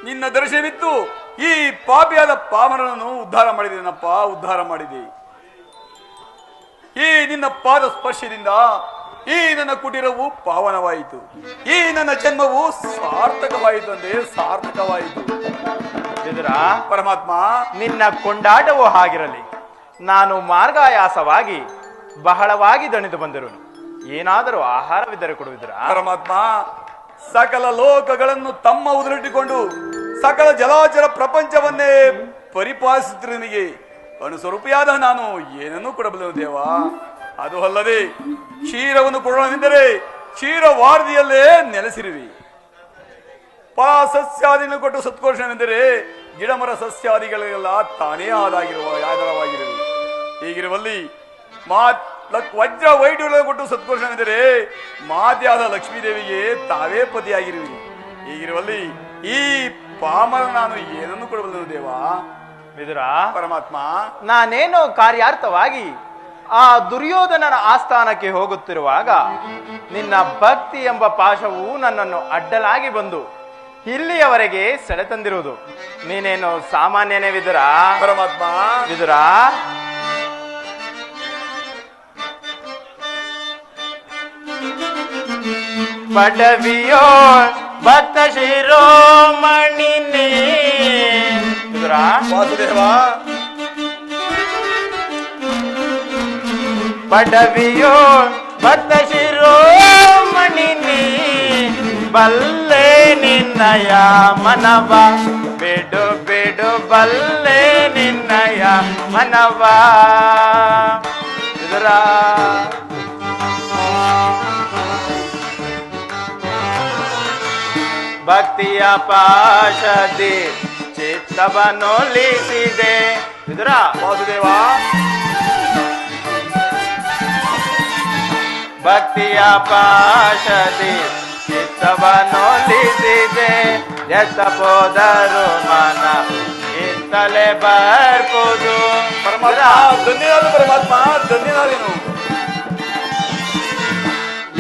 ನಿನ್ನ ದರ್ಶನವಿತ್ತು ಈ ಪಾಪಿಯಾದ ಪಾಮರನನ್ನು ಉದ್ಧಾರ ಮಾಡಿದೇನಪ್ಪ ಉದ್ಧಾರ ಮಾಡಿದೆ ಈ ನಿನ್ನ ಪಾದ ಸ್ಪರ್ಶದಿಂದ ಈ ನನ್ನ ಕುಟೀರವು ಪಾವನವಾಯಿತು ಈ ನನ್ನ ಜನ್ಮವು ಸಾರ್ಥಕವಾಯಿತು ಅಂದ್ರೆ ಸಾರ್ಥಕವಾಯಿತು ಪರಮಾತ್ಮ ನಿನ್ನ ಕೊಂಡಾಟವೂ ಹಾಗಿರಲಿ ನಾನು ಮಾರ್ಗಾಯಾಸವಾಗಿ ಬಹಳವಾಗಿ ದಣಿದು ಬಂದಿರುವನು ಏನಾದರೂ ಆಹಾರವಿದ್ದರೆ ಕೊಡುವುದರ ಪರಮಾತ್ಮ ಸಕಲ ಲೋಕಗಳನ್ನು ತಮ್ಮ ಉದುರಿಟ್ಟುಕೊಂಡು ಸಕಲ ಜಲಾಚರ ಪ್ರಪಂಚವನ್ನೇ ಪರಿಪಾಲಿಸುತ್ತಿರುವನಿಗೆ ಅನುಸ್ವರೂಪಿಯಾದ ನಾನು ಏನನ್ನೂ ಕೊಡಬಲ್ಲೆನು ದೇವ ಅದು ಅಲ್ಲದೆ ಕ್ಷೀರವನ್ನು ಕೊಡೋಣವೆಂದರೆ ಕ್ಷೀರವಾರದಿಯಲ್ಲೇ ನೆಲೆಸಿರುವಿ ಫಲ ಸಸ್ಯಾದಿಯನ್ನು ಕೊಟ್ಟು ಸತ್ಕೋಷಣವೆಂದರೆ ಗಿಡಮರ ಸಸ್ಯಾದಿಗಳಿಗೆಲ್ಲ ತಾನೇ ಆಧಾರವಾಗಿರುವಿ ಹೀಗಿರುವಲ್ಲಿ ವಜ್ರ ವೈಢೂರ್ಯ ಕೊಟ್ಟು ಸತ್ಕೋಷಣವೆಂದರೆ ಮಾತೆಯಾದ ಲಕ್ಷ್ಮೀದೇವಿಗೆ ತಾವೇ ಪತಿಯಾಗಿರುವಿ ಹೀಗಿರುವಲ್ಲಿ ಈ ಪಾಮರ ನಾನು ಏನನ್ನು ಕೊಡಬಲ್ಲೆನು ದೇವ ವಿದುರ ಪರಮಾತ್ಮ ನಾನೇನೋ ಕಾರ್ಯಾರ್ಥವಾಗಿ ಆ ದುರ್ಯೋಧನನ ಆಸ್ಥಾನಕ್ಕೆ ಹೋಗುತ್ತಿರುವಾಗ ನಿನ್ನ ಭಕ್ತಿ ಎಂಬ ಪಾಶವು ನನ್ನನ್ನು ಅಡ್ಡಲಾಗಿ ಬಂದು ಇಲ್ಲಿಯವರೆಗೆ ಸೆಳೆತಂದಿರುವುದು ನೀನೇನು ಸಾಮಾನ್ಯನೇ ವಿದುರ ಪರಮಾತ್ಮ ವಿದುರ ಪಡವಿಯೋ ಭಕ್ತ ಶಿರೋಮಣಿ ವಿದುರ ವಾಸುದೇವ ಪಡವಿಯೋ ಭಕ್ತ ಶಿರೋಮಣಿ ಬಲ್ಲೆ ನಿನ್ನಯ ಮನವ ಬಿಡು ಬಿಡು ಬಲ್ಲೆ ನಿನ್ನಯ ಮನವ ವಿದುರ ಭಕ್ತಿಯ ಪಾಶದಿ ಚಿತ್ತವನ್ನೊಲಿಸಿದೆ ವಿದುರ ವಾಸುದೇವ ಭಕ್ತಿಯ ಪಾಶದಿ ಚಿತ್ತವನ್ನೊಲಿಸಿದೆ ಎತ್ತ ಹೋದರು ಮನ ಇಂತಲೇ ಬರ್ಬೋದು ಪರಮಾತ್ಮ ಧನ್ಯವಾದ ಪರಮಾತ್ಮ ಧನ್ಯವಾದೇನು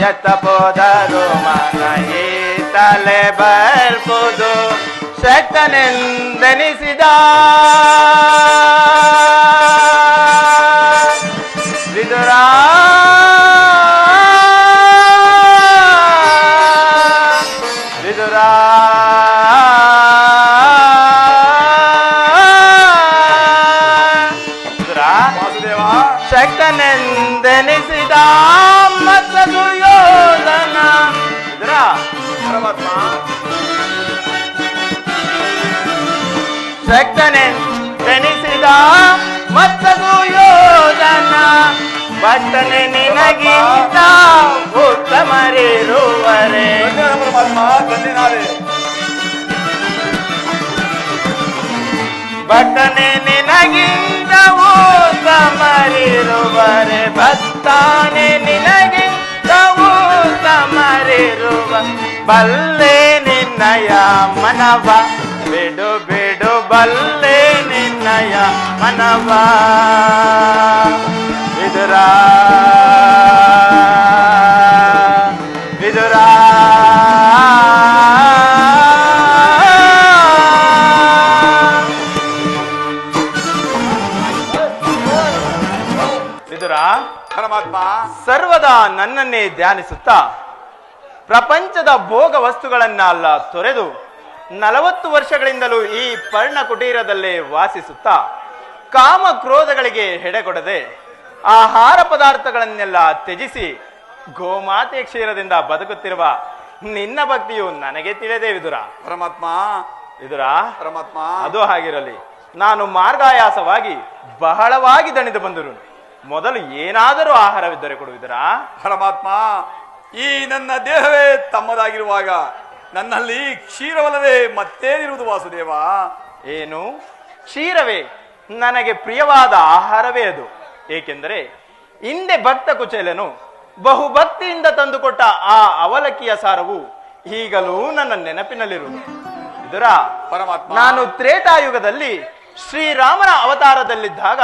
ಎತ್ತ ಹೋದರು ಮನ ಈತಲೇ ಬರ್ಬೋದು ಶಕ್ತನೆಂದೆನಿಸಿದ ವಿದುರ ವಿದುರ ವಾಸುದೇವ ಶಕ್ತನೆಂದೆನಿಸಿದ ಮತ್ತ ದುರ್ಯೋಧನ ವಿದುರ ಪರಮಾತ್ಮ ಶಕ್ತನೆಂದೆನಿಸಿದ ಮತ್ತ ದುರ್ಯೋಧನ ಭಕ್ತನೆ ನಿನಗಿಂತ ಉತ್ತಮರಿರುವರೆ. ಪರಮಾತ್ಮ ಧನ್ಯನಾದೆ. ಭಕ್ತನೆ ನಿನಗಿಂತ ಉತ್ತಮರಿರುವರೆ. ಭಕ್ತಾನೆ ನಿನಗಿಂತ ಉತ್ತಮರಿರುವ. ಬಲ್ಲೆ ನಿನ್ನಯ ಮನವ ಬಿಡು ಬಿಡು ಬಲ್ಲೆ ನಿನ್ನಯ ಮನವ. ವಿದುರ ವಿದುರ ವಿದುರ ಪರಮಾತ್ಮ ಸರ್ವದಾ ನನ್ನನ್ನೇ ಧ್ಯಾನಿಸುತ್ತಾ ಪ್ರಪಂಚದ ಭೋಗ ವಸ್ತುಗಳನ್ನೆಲ್ಲ ತೊರೆದು 40 ವರ್ಷಗಳಿಂದಲೂ ಈ ಪರ್ಣ ಕುಟೀರದಲ್ಲೇ ವಾಸಿಸುತ್ತಾ ಕಾಮ ಕ್ರೋಧಗಳಿಗೆ ಹೆಡೆಗೊಡದೆ ಆಹಾರ ಪದಾರ್ಥಗಳನ್ನೆಲ್ಲ ತ್ಯಜಿಸಿ ಗೋಮಾತೆ ಕ್ಷೀರದಿಂದ ಬದುಕುತ್ತಿರುವ ನಿನ್ನ ಭಕ್ತಿಯು ನನಗೆ ತಿಳಿದೇ ವಿದುರ. ಪರಮಾತ್ಮ ವಿದುರ ಪರಮಾತ್ಮ ಅದು ಹಾಗಿರಲಿ, ನಾನು ಮಾರ್ಗಾಯಾಸವಾಗಿ ಬಹಳವಾಗಿ ದಣಿದು ಬಂದರು. ಮೊದಲು ಏನಾದರೂ ಆಹಾರವಿದ್ದರೆ ಕೊಡುವಿದರಾ? ಪರಮಾತ್ಮ ಈ ನನ್ನ ದೇಹವೇ ತಮ್ಮದಾಗಿರುವಾಗ ನನ್ನಲ್ಲಿ ಕ್ಷೀರವಲ್ಲದೆ ಮತ್ತೇನಿರುವುದು ವಾಸುದೇವ? ಏನು ಕ್ಷೀರವೇ ನನಗೆ ಪ್ರಿಯವಾದ ಆಹಾರವೇ ಅದು. ಏಕೆಂದರೆ ಹಿಂದೆ ಭಕ್ತ ಕುಚೇಲನು ಬಹುಭಕ್ತಿಯಿಂದ ತಂದುಕೊಟ್ಟ ಆ ಅವಲಕ್ಕಿಯ ಸಾರವು ಈಗಲೂ ನನ್ನ ನೆನಪಿನಲ್ಲಿರುವುದು. ಇದರ ಪರಮಾತ್ಮ ನಾನು ತ್ರೇತಾಯುಗದಲ್ಲಿ ಶ್ರೀರಾಮನ ಅವತಾರದಲ್ಲಿದ್ದಾಗ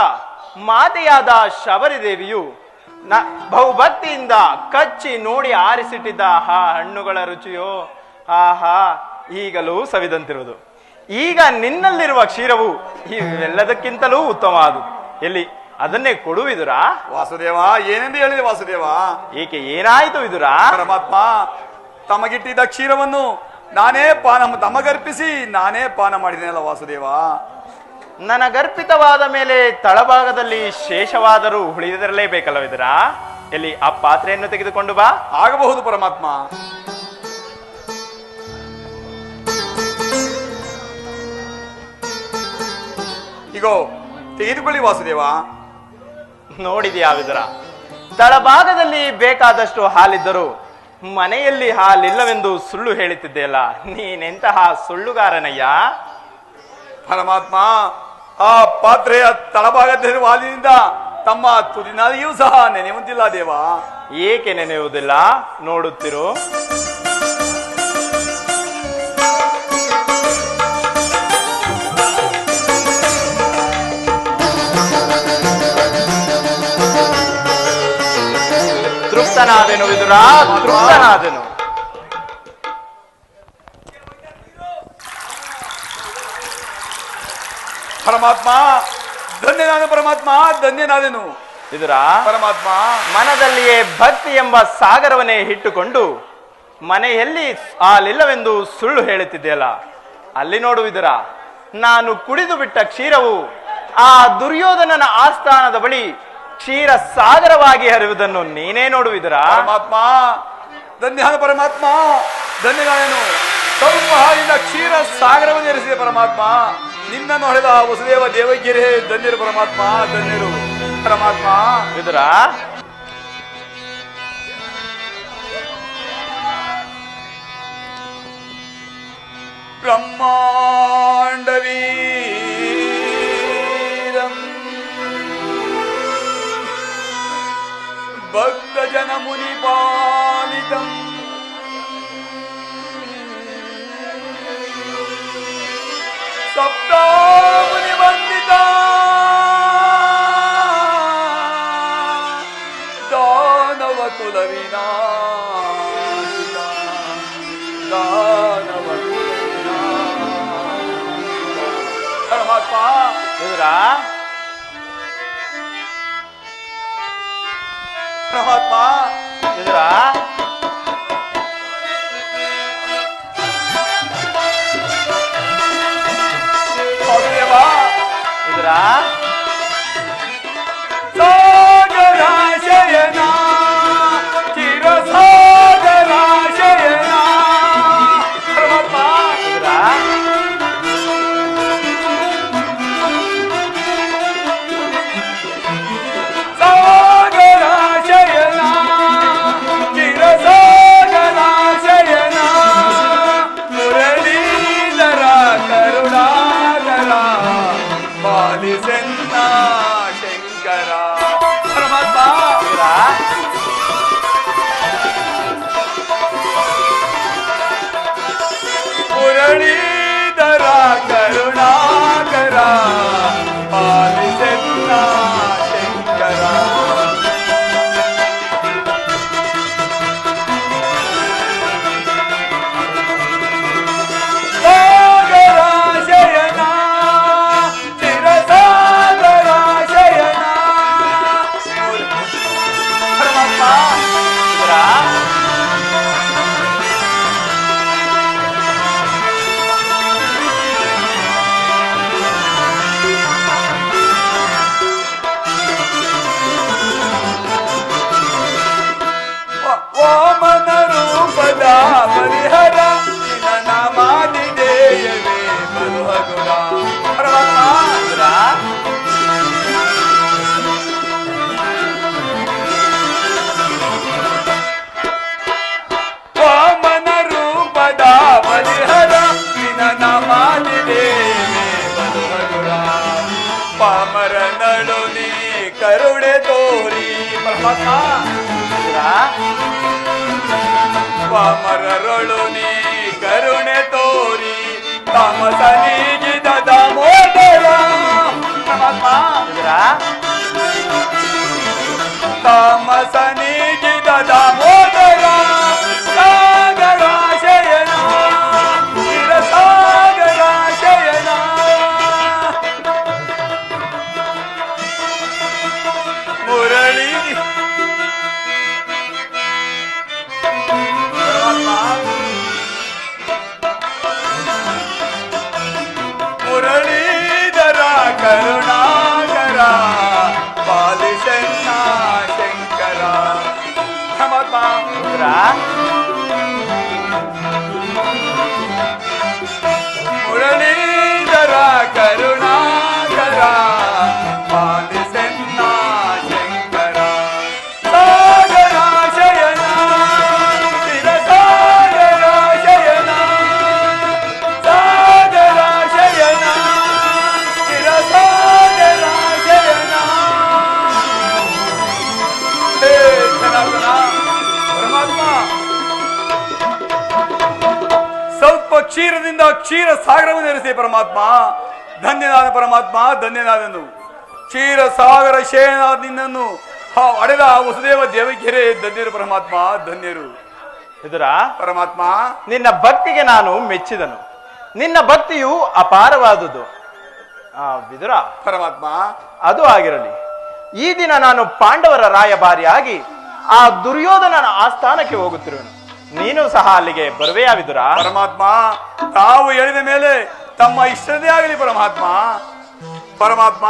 ಮಾತೆಯಾದ ಶಬರಿ ದೇವಿಯು ಬಹುಭಕ್ತಿಯಿಂದ ಕಚ್ಚಿ ನೋಡಿ ಆರಿಸಿಟ್ಟಿದ್ದ ಆ ಹಣ್ಣುಗಳ ರುಚಿಯೋ ಆಹಾ ಈಗಲೂ ಸವಿದಂತಿರುವುದು. ಈಗ ನಿನ್ನಲ್ಲಿರುವ ಕ್ಷೀರವು ಇವೆಲ್ಲದಕ್ಕಿಂತಲೂ ಉತ್ತಮವಾದುದು. ಎಲ್ಲಿ ಅದನ್ನೇ ಕೊಡುವಿದುರಾ? ವಾಸುದೇವ ಏನೆಂದು ಹೇಳಿದೆ ವಾಸುದೇವ? ಏಕೆ ಏನಾಯಿತು ವಿದುರಾ? ಪರಮಾತ್ಮ ತಮಗಿಟ್ಟಿದ್ದ ಕ್ಷೀರವನ್ನು ನಾನೇ ತಮಗರ್ಪಿಸಿ ನಾನೇ ಪಾನ ಮಾಡಿದ್ದೇನಲ್ಲ ವಾಸುದೇವ. ನನಗರ್ಪಿತವಾದ ಮೇಲೆ ತಳಭಾಗದಲ್ಲಿ ಶೇಷವಾದರೂ ಉಳಿದಿರಲೇಬೇಕಲ್ಲವಿದರಾ? ಎಲ್ಲಿ ಆ ಪಾತ್ರೆಯನ್ನು ತೆಗೆದುಕೊಂಡು ಬಾ. ಆಗಬಹುದು ಪರಮಾತ್ಮ. ಇಗೋ ತೆಗೆದುಕೊಳ್ಳಿ ವಾಸುದೇವ. ನೋಡಿದ್ಯಾ ವಿದುರ, ತಳಭಾಗದಲ್ಲಿ ಬೇಕಾದಷ್ಟು ಹಾಲಿದ್ದರೂ ಮನೆಯಲ್ಲಿ ಹಾಲಿಲ್ಲವೆಂದು ಸುಳ್ಳು ಹೇಳುತ್ತಿದ್ದೆಯಲ್ಲ, ನೀನೆಂತಹ ಸುಳ್ಳುಗಾರನಯ್ಯ? ಪರಮಾತ್ಮ ಆ ಪಾತ್ರೆಯ ತಳಭಾಗದಲ್ಲಿರುವ ಹಾಲಿನಿಂದ ತಮ್ಮ ತುದಿನಾಲಿಯೂ ಸಹ ನೆನೆಯುವಂತಿಲ್ಲ ದೇವ. ಏಕೆ ನೆನೆಯುವುದಿಲ್ಲ? ನೋಡುತ್ತಿರು. ತೃಪ್ತನಾದೆನು ವಿದುರ, ತೃಪ್ತನಾದೆನು. ಪರಮಾತ್ಮ ಧನ್ಯನಾದ ಪರಮಾತ್ಮ ಧನ್ಯನಾದೆನು ವಿದುರ. ಪರಮಾತ್ಮ ಮನದಲ್ಲಿಯೇ ಭಕ್ತಿ ಎಂಬ ಸಾಗರವನ್ನೇ ಇಟ್ಟುಕೊಂಡು ಮನೆಯಲ್ಲಿ ಹಾಲಿಲ್ಲವೆಂದು ಸುಳ್ಳು ಹೇಳುತ್ತಿದೆಯಲ್ಲ, ಅಲ್ಲಿ ನೋಡು ವಿದುರ, ನಾನು ಕುಡಿದು ಬಿಟ್ಟ ಕ್ಷೀರವು ಆ ದುರ್ಯೋಧನನ ಆಸ್ಥಾನದ ಬಳಿ ಕ್ಷೀರ ಸಾಗರವಾಗಿ ಹರಿಯುವುದನ್ನು ನೀನೇ ನೋಡುವಿದರ. ಪರಮಾತ್ಮ ಧನ್ಯನಾದ ಪರಮಾತ್ಮ ಧನ್ಯನಾದೆನು. ಸ್ವಲ್ಪ ಹಾಲಿನ ಕ್ಷೀರ ಸಾಗರವನ್ನು ಎರಿಸಿದೆ ಪರಮಾತ್ಮ. ನಿನ್ನನ್ನು ಹೊಡೆದ ವಸುದೇವ ದೇವಗಿರೇ ಧನ್ಯರು ಪರಮಾತ್ಮ, ಧನ್ಯರು ಪರಮಾತ್ಮ. ವಿದುರ, ಬ್ರಹ್ಮಾಂಡವೀರಂ ಭಕ್ತ ಜನ ಮುನಿ ಪಾಲಿತಂ ಸಪ್ತಾಮುನಿ ವಂದಿತ ದಾನವ ಕುಲ ವಿನಾಶಿತ ದಾನವ ಪರಮಾತ್ಮ. ವಿದುರ, ಪರಮಾತ್ಮ ವಿದುರ, ವಾಸುದೇವ ವಿದುರ, ಸಾಗರಾಶಯನ ಚಿರ ಸಾಗರಾಶಯನ ಪರಮಾತ್ಮ. ವಿದುರ, ಸಾಗರ ಪರಮಾತ್ಮ ಪಾಮರರೊಳು ನೀ ಕರುಣೆ ತೋರಿ ತಾಮಸನಿಗಿದ ದಾಮೋದರ ಪರಮಾತ್ಮ ತಾಮಸನಿಗಿದ ದಾಮೋದರ ಸಾಗರ ಶಯನ ಸಾಗರ ಶಯನ ಮುರಳಿ ಮುರಳೀಧರ ಕರುಣಾಕರ ಪಾಲಿಸನ್ನ ಶಂಕರ ಮುರಳೀಧರ ಕರುಣಾಕರ ಪಾಲಿಸನ್ನ ಶಂಕರ ಸಾಗರ ಶಯನ ಸಾಗರ ಶಯನ ಸಾಗರ ಶಯನ ಸಾಗರ ಶಯನ ಹೇ ಜನಾರ್ದನ ಪರಮಾತ್ಮ ಸ್ವಲ್ಪ ಕ್ಷೀರದಿಂದ ಕ್ಷೀರ ಸಾಗರವನ್ನು ನೆಲೆಸಿ ಪರಮಾತ್ಮ ಧನ್ಯನಾದ ಪರಮಾತ್ಮ ಧನ್ಯನಾದನು ಕ್ಷೀರ ಸಾಗರ ಶಯನ ನಿನ್ನನ್ನು ಅಡೆದ ವಸುದೇವ ದೇವಕಿಯರೇ ಧನ್ಯರು ಪರಮಾತ್ಮ ಧನ್ಯರು ವಿದುರ ಪರಮಾತ್ಮ ನಿನ್ನ ಭಕ್ತಿಗೆ ನಾನು ಮೆಚ್ಚಿದನು ನಿನ್ನ ಭಕ್ತಿಯು ಅಪಾರವಾದುದು ವಿದುರ ಪರಮಾತ್ಮ ಅದು ಆಗಿರಲಿ ಈ ದಿನ ನಾನು ಪಾಂಡವರ ರಾಯಭಾರಿಯಾಗಿ ಆ ದುರ್ಯೋಧನನ ಆಸ್ಥಾನಕ್ಕೆ ಹೋಗುತ್ತಿರುವೆನು ನೀನು ಸಹ ಅಲ್ಲಿಗೆ ಬರುವೆಯಾ ವಿದುರ ಪರಮಾತ್ಮ ತಾವು ಹೇಳಿದ ಮೇಲೆ ತಮ್ಮ ಇಷ್ಟದೇ ಆಗಲಿ ಪರಮಾತ್ಮ ಪರಮಾತ್ಮ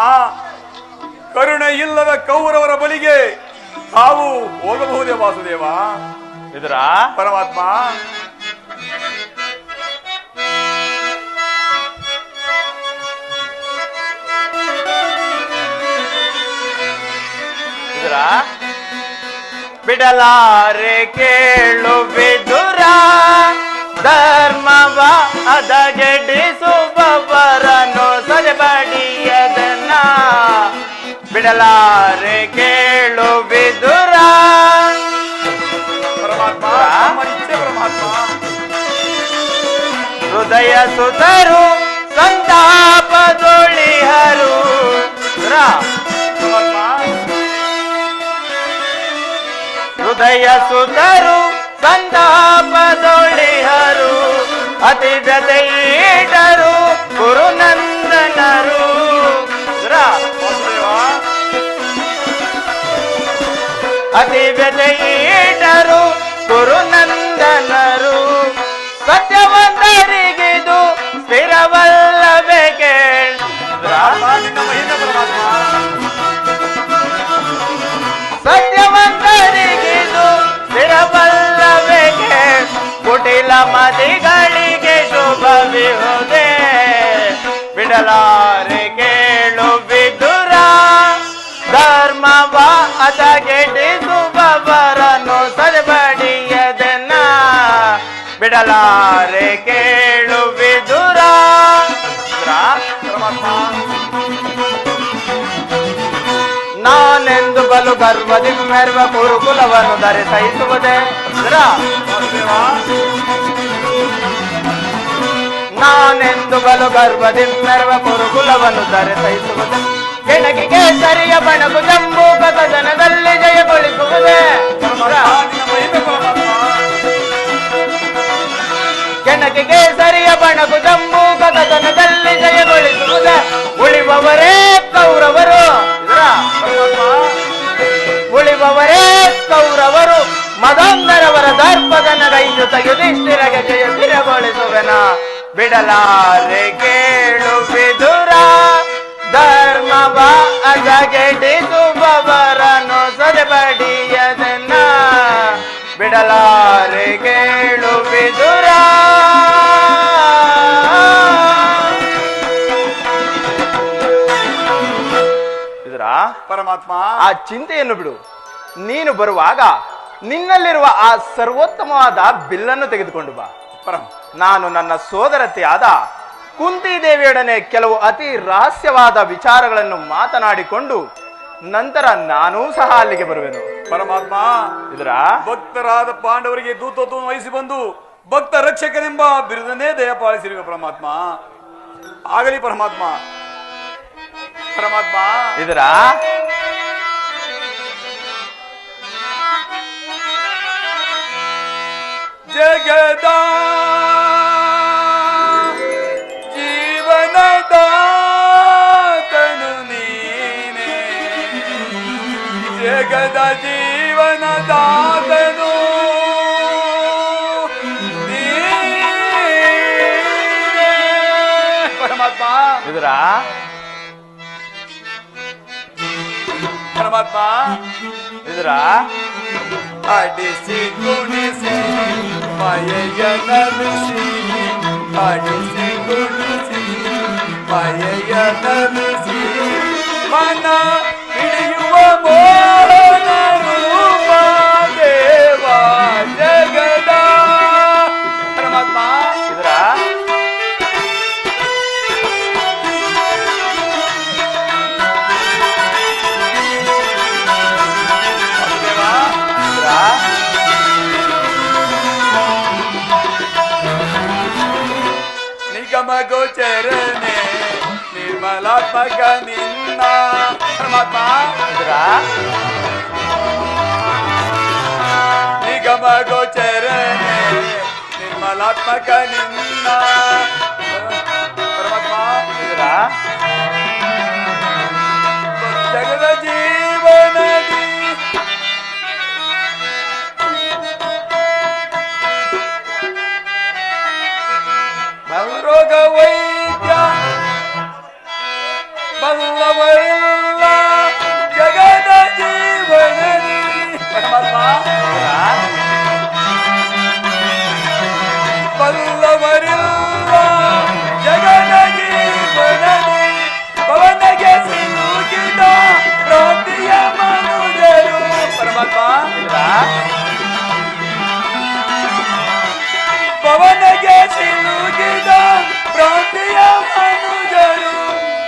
ಕರುಣೆ ಇಲ್ಲದ ಕೌರವರ ಬಳಿಗೆ ತಾವು ಹೋಗಬಹುದೇ ವಾಸುದೇವ ವಿದುರ ಪರಮಾತ್ಮ ವಿದುರ ಬಿಡಲಾರೆ ಕೇಳು ವಿದುರ ಧರ್ಮವ ಅದಗೆಡಿಸುವವರನ್ನು ಸದೆಬಡಿಯದನ್ನ ಬಿಡಲಾರೆ ಕೇಳು ವಿದುರ ಪರಮಾತ್ಮ ನಮ್ಮ ಇಚ್ಛೆ ಪರಮಾತ್ಮ ಹೃದಯ ಸುತರು ಸಂತಾಪದೊಳಿಹರು ಪರಮಾತ್ಮ ಹೃದಯ ಸುತರು ಸಂತಾಪದೊಳಿಹರು ಅತಿ ಜತೆಯೀಟರು ಗುರುನಂದನರು ಅತಿ ವ್ಯತೆಯೀಟರು ಗುರುನಂದನರು ಸತ್ಯವಂತರಿಗಿದು ಸ್ಥಿರವಲ್ಲವೇ ಕೇಳ ಸತ್ಯವಂತರಿಗಿದು ಸ್ಥಿರವಲ್ಲವೇ ಕೇಳ ಕುಟಿಲ ಮದಿಗಳಿಗೆ ಶುಭವಿಹುದೇ ಬಿಡಲಾರೆ ಕೇಳು ವಿದುರ ಧರ್ಮವ ಅದಗೆಡಿಸುವವರನ್ನು ಸದಬಡಿಯದನ್ನ ಬಿಡಲಾರೆ ಕೇಳು ವಿದುರ ನಾನೆಂದು ಬಲು ಗರ್ವದಿ ಮೆರುವ ಕುರುಕುಲವನ್ನು ಧರಿಸಹಿಸುವುದೇ ನಾನೆಂದು ಬಲು ಗರ್ವದಿ ಮೆರುವ ಕುರುಕುಲವನ್ನು ಧರಿಸಹಿಸುವುದೇ ಕೆಣಕಿಗೆ ಸರಿಯ ಬಣಕು ಜಂಬೂ ಕಥನದಲ್ಲಿ ಜಯಗೊಳಿಸುವುದೇ ಕೆಣಕಿಗೆ ಸರಿಯ ಬಣಕು ಜಂಬೂ ಕಥನದಲ್ಲಿ ಜಯಗೊಳಿಸುವುದೇ ಉಳಿಬವರೇ ಕೌರವರು ಉಳಿಬವರೇ ಕೌರವರು ಮದೊಂದರವರ ದರ್ಪದನಗೈಯುತ ಯುಧಿಷ್ಠಿರಗೆ ಜಯ ಸ್ಥಿರಗೊಳಿಸುವೆನ ಬಿಡಲಾರೆ ಕೇಳು ವಿದುರ ಧರ್ಮವ ಅದಗೆಡಿಸುವವರನ್ನು ಸದೆಬಡಿಯದನ್ನ ಬಿಡಲಾರೆ ಕೇಳು ವಿದುರ ಪರಮಾತ್ಮ ಆ ಚಿಂತೆಯನ್ನು ಬಿಡು ನೀನು ಬರುವಾಗ ನಿನ್ನಲ್ಲಿರುವ ಆ ಸರ್ವೋತ್ತಮವಾದ ಬಿಲ್ಲನ್ನು ತೆಗೆದುಕೊಂಡು ಬಾ ನಾನು ನನ್ನ ಸೋದರತೆಯಾದ ಕುಂತಿ ದೇವಿಯೊಡನೆ ಕೆಲವು ಅತಿ ರಹಸ್ಯವಾದ ವಿಚಾರಗಳನ್ನು ಮಾತನಾಡಿಕೊಂಡು ನಂತರ ನಾನೂ ಸಹ ಅಲ್ಲಿಗೆ ಬರುವೆನು ಪರಮಾತ್ಮ ಇದರ ಭಕ್ತರಾದ ಪಾಂಡವರಿಗೆ ದೂತತ್ವವನ್ನು ವಹಿಸಿ ಬಂದು ಭಕ್ತ ರಕ್ಷಕನೆಂಬ ಬಿರುದನ್ನೇ ದಯಪಾಲಿಸಿರುವ ಪರಮಾತ್ಮ. ಆಗಲಿ ಪರಮಾತ್ಮ. ಪರಮಾತ್ಮ ಇದರ ಜಗದ ಜೀವನದಾತನು ನೀನೆ, ಜಗದ ಜೀವನದಾತನು ನೀನೆ. ಪರಮಾತ್ಮ ಇದರ ಪರಮಾತ್ಮ ಇದರ ಆಡಿಸಿ ಗುಣಿಸಿ ಮಾಯೆಯ ನಮಿಸಿ, ಆಡಿಸಿ ಗುಣಿಸಿ ಮಾಯೆಯ ನಮಿಸಿ, ಮನ ಹಿಡಿಯುವ ಮೋಹನ ರೂಪ ದೇವ ಜಗದ. ಪರಮಾತ್ಮ ಇದರ ನಿಗಮ ಗೋಚರನೆ ನಿರ್ಮಲಾತ್ಮಕ ನಿನ್ನ. ಪರಮಾತ್ಮ ಇದರ ನಿಗಮ ಗೋಚರನೆ ನಿರ್ಮಲಾತ್ಮಕ ನಿನ್ನ. ಪರಮಾತ್ಮ ಇದರ ಜಗದ ಜೀವನದಿ ರೋಗ ವೈದ್ಯ ಬಲ್ಲವರಿಲ್ಲ ಜಗದ ಜೀವನದಿ. ಪರಮಾತ್ಮ ಬಲ್ಲವರಿಲ್ಲ ಜಗದ ಜೀವನದಿ, ಪವನಗೆ ಸಿಲುಕಿದ ಪ್ರಾಂತಿಯ ಮನುಜರು. ಪರಮಾತ್ಮ ಪವನಗೆ ಸಿಲುಕಿದ ಪ್ರಾಂತಿಯ ಮನುಜರು,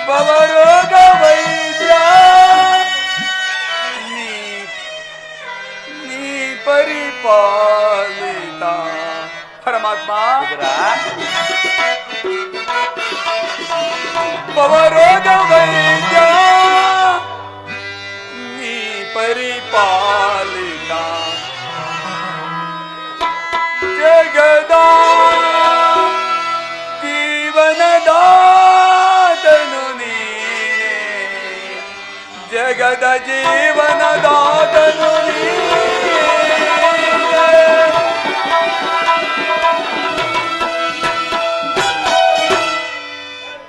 ಭವರೋಗ ವೈದ್ಯ ನೀ ಪರಿಪಾಲಿತ. ಪರಮಾತ್ಮ ಭವರೋಗ ವೈದ್ಯ ನೀ ಪರಿಪಾಲಿತ. ಜಗದ ಜೀವನದಾತನು ನೀನೆ, ಜಗದ ಜೀವನದಾತನು ನೀನೆ.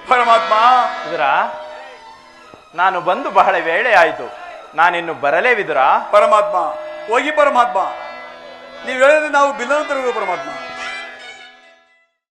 ಪರಮಾತ್ಮ ಇದರ ನಾನು ಬಂದು ಬಹಳ ವೇಳೆ ಆಯಿತು, ನಾನಿನ್ನು ಬರಲೇ ವಿದುರ. ಪರಮಾತ್ಮ ಹೋಗಿ ಪರಮಾತ್ಮ, ನೀವು ಹೇಳಿದ್ರೆ ನಾವು ಬಿಲ್ಲನ್ನು ತರಬೇಕು ಪರಮಾತ್ಮ.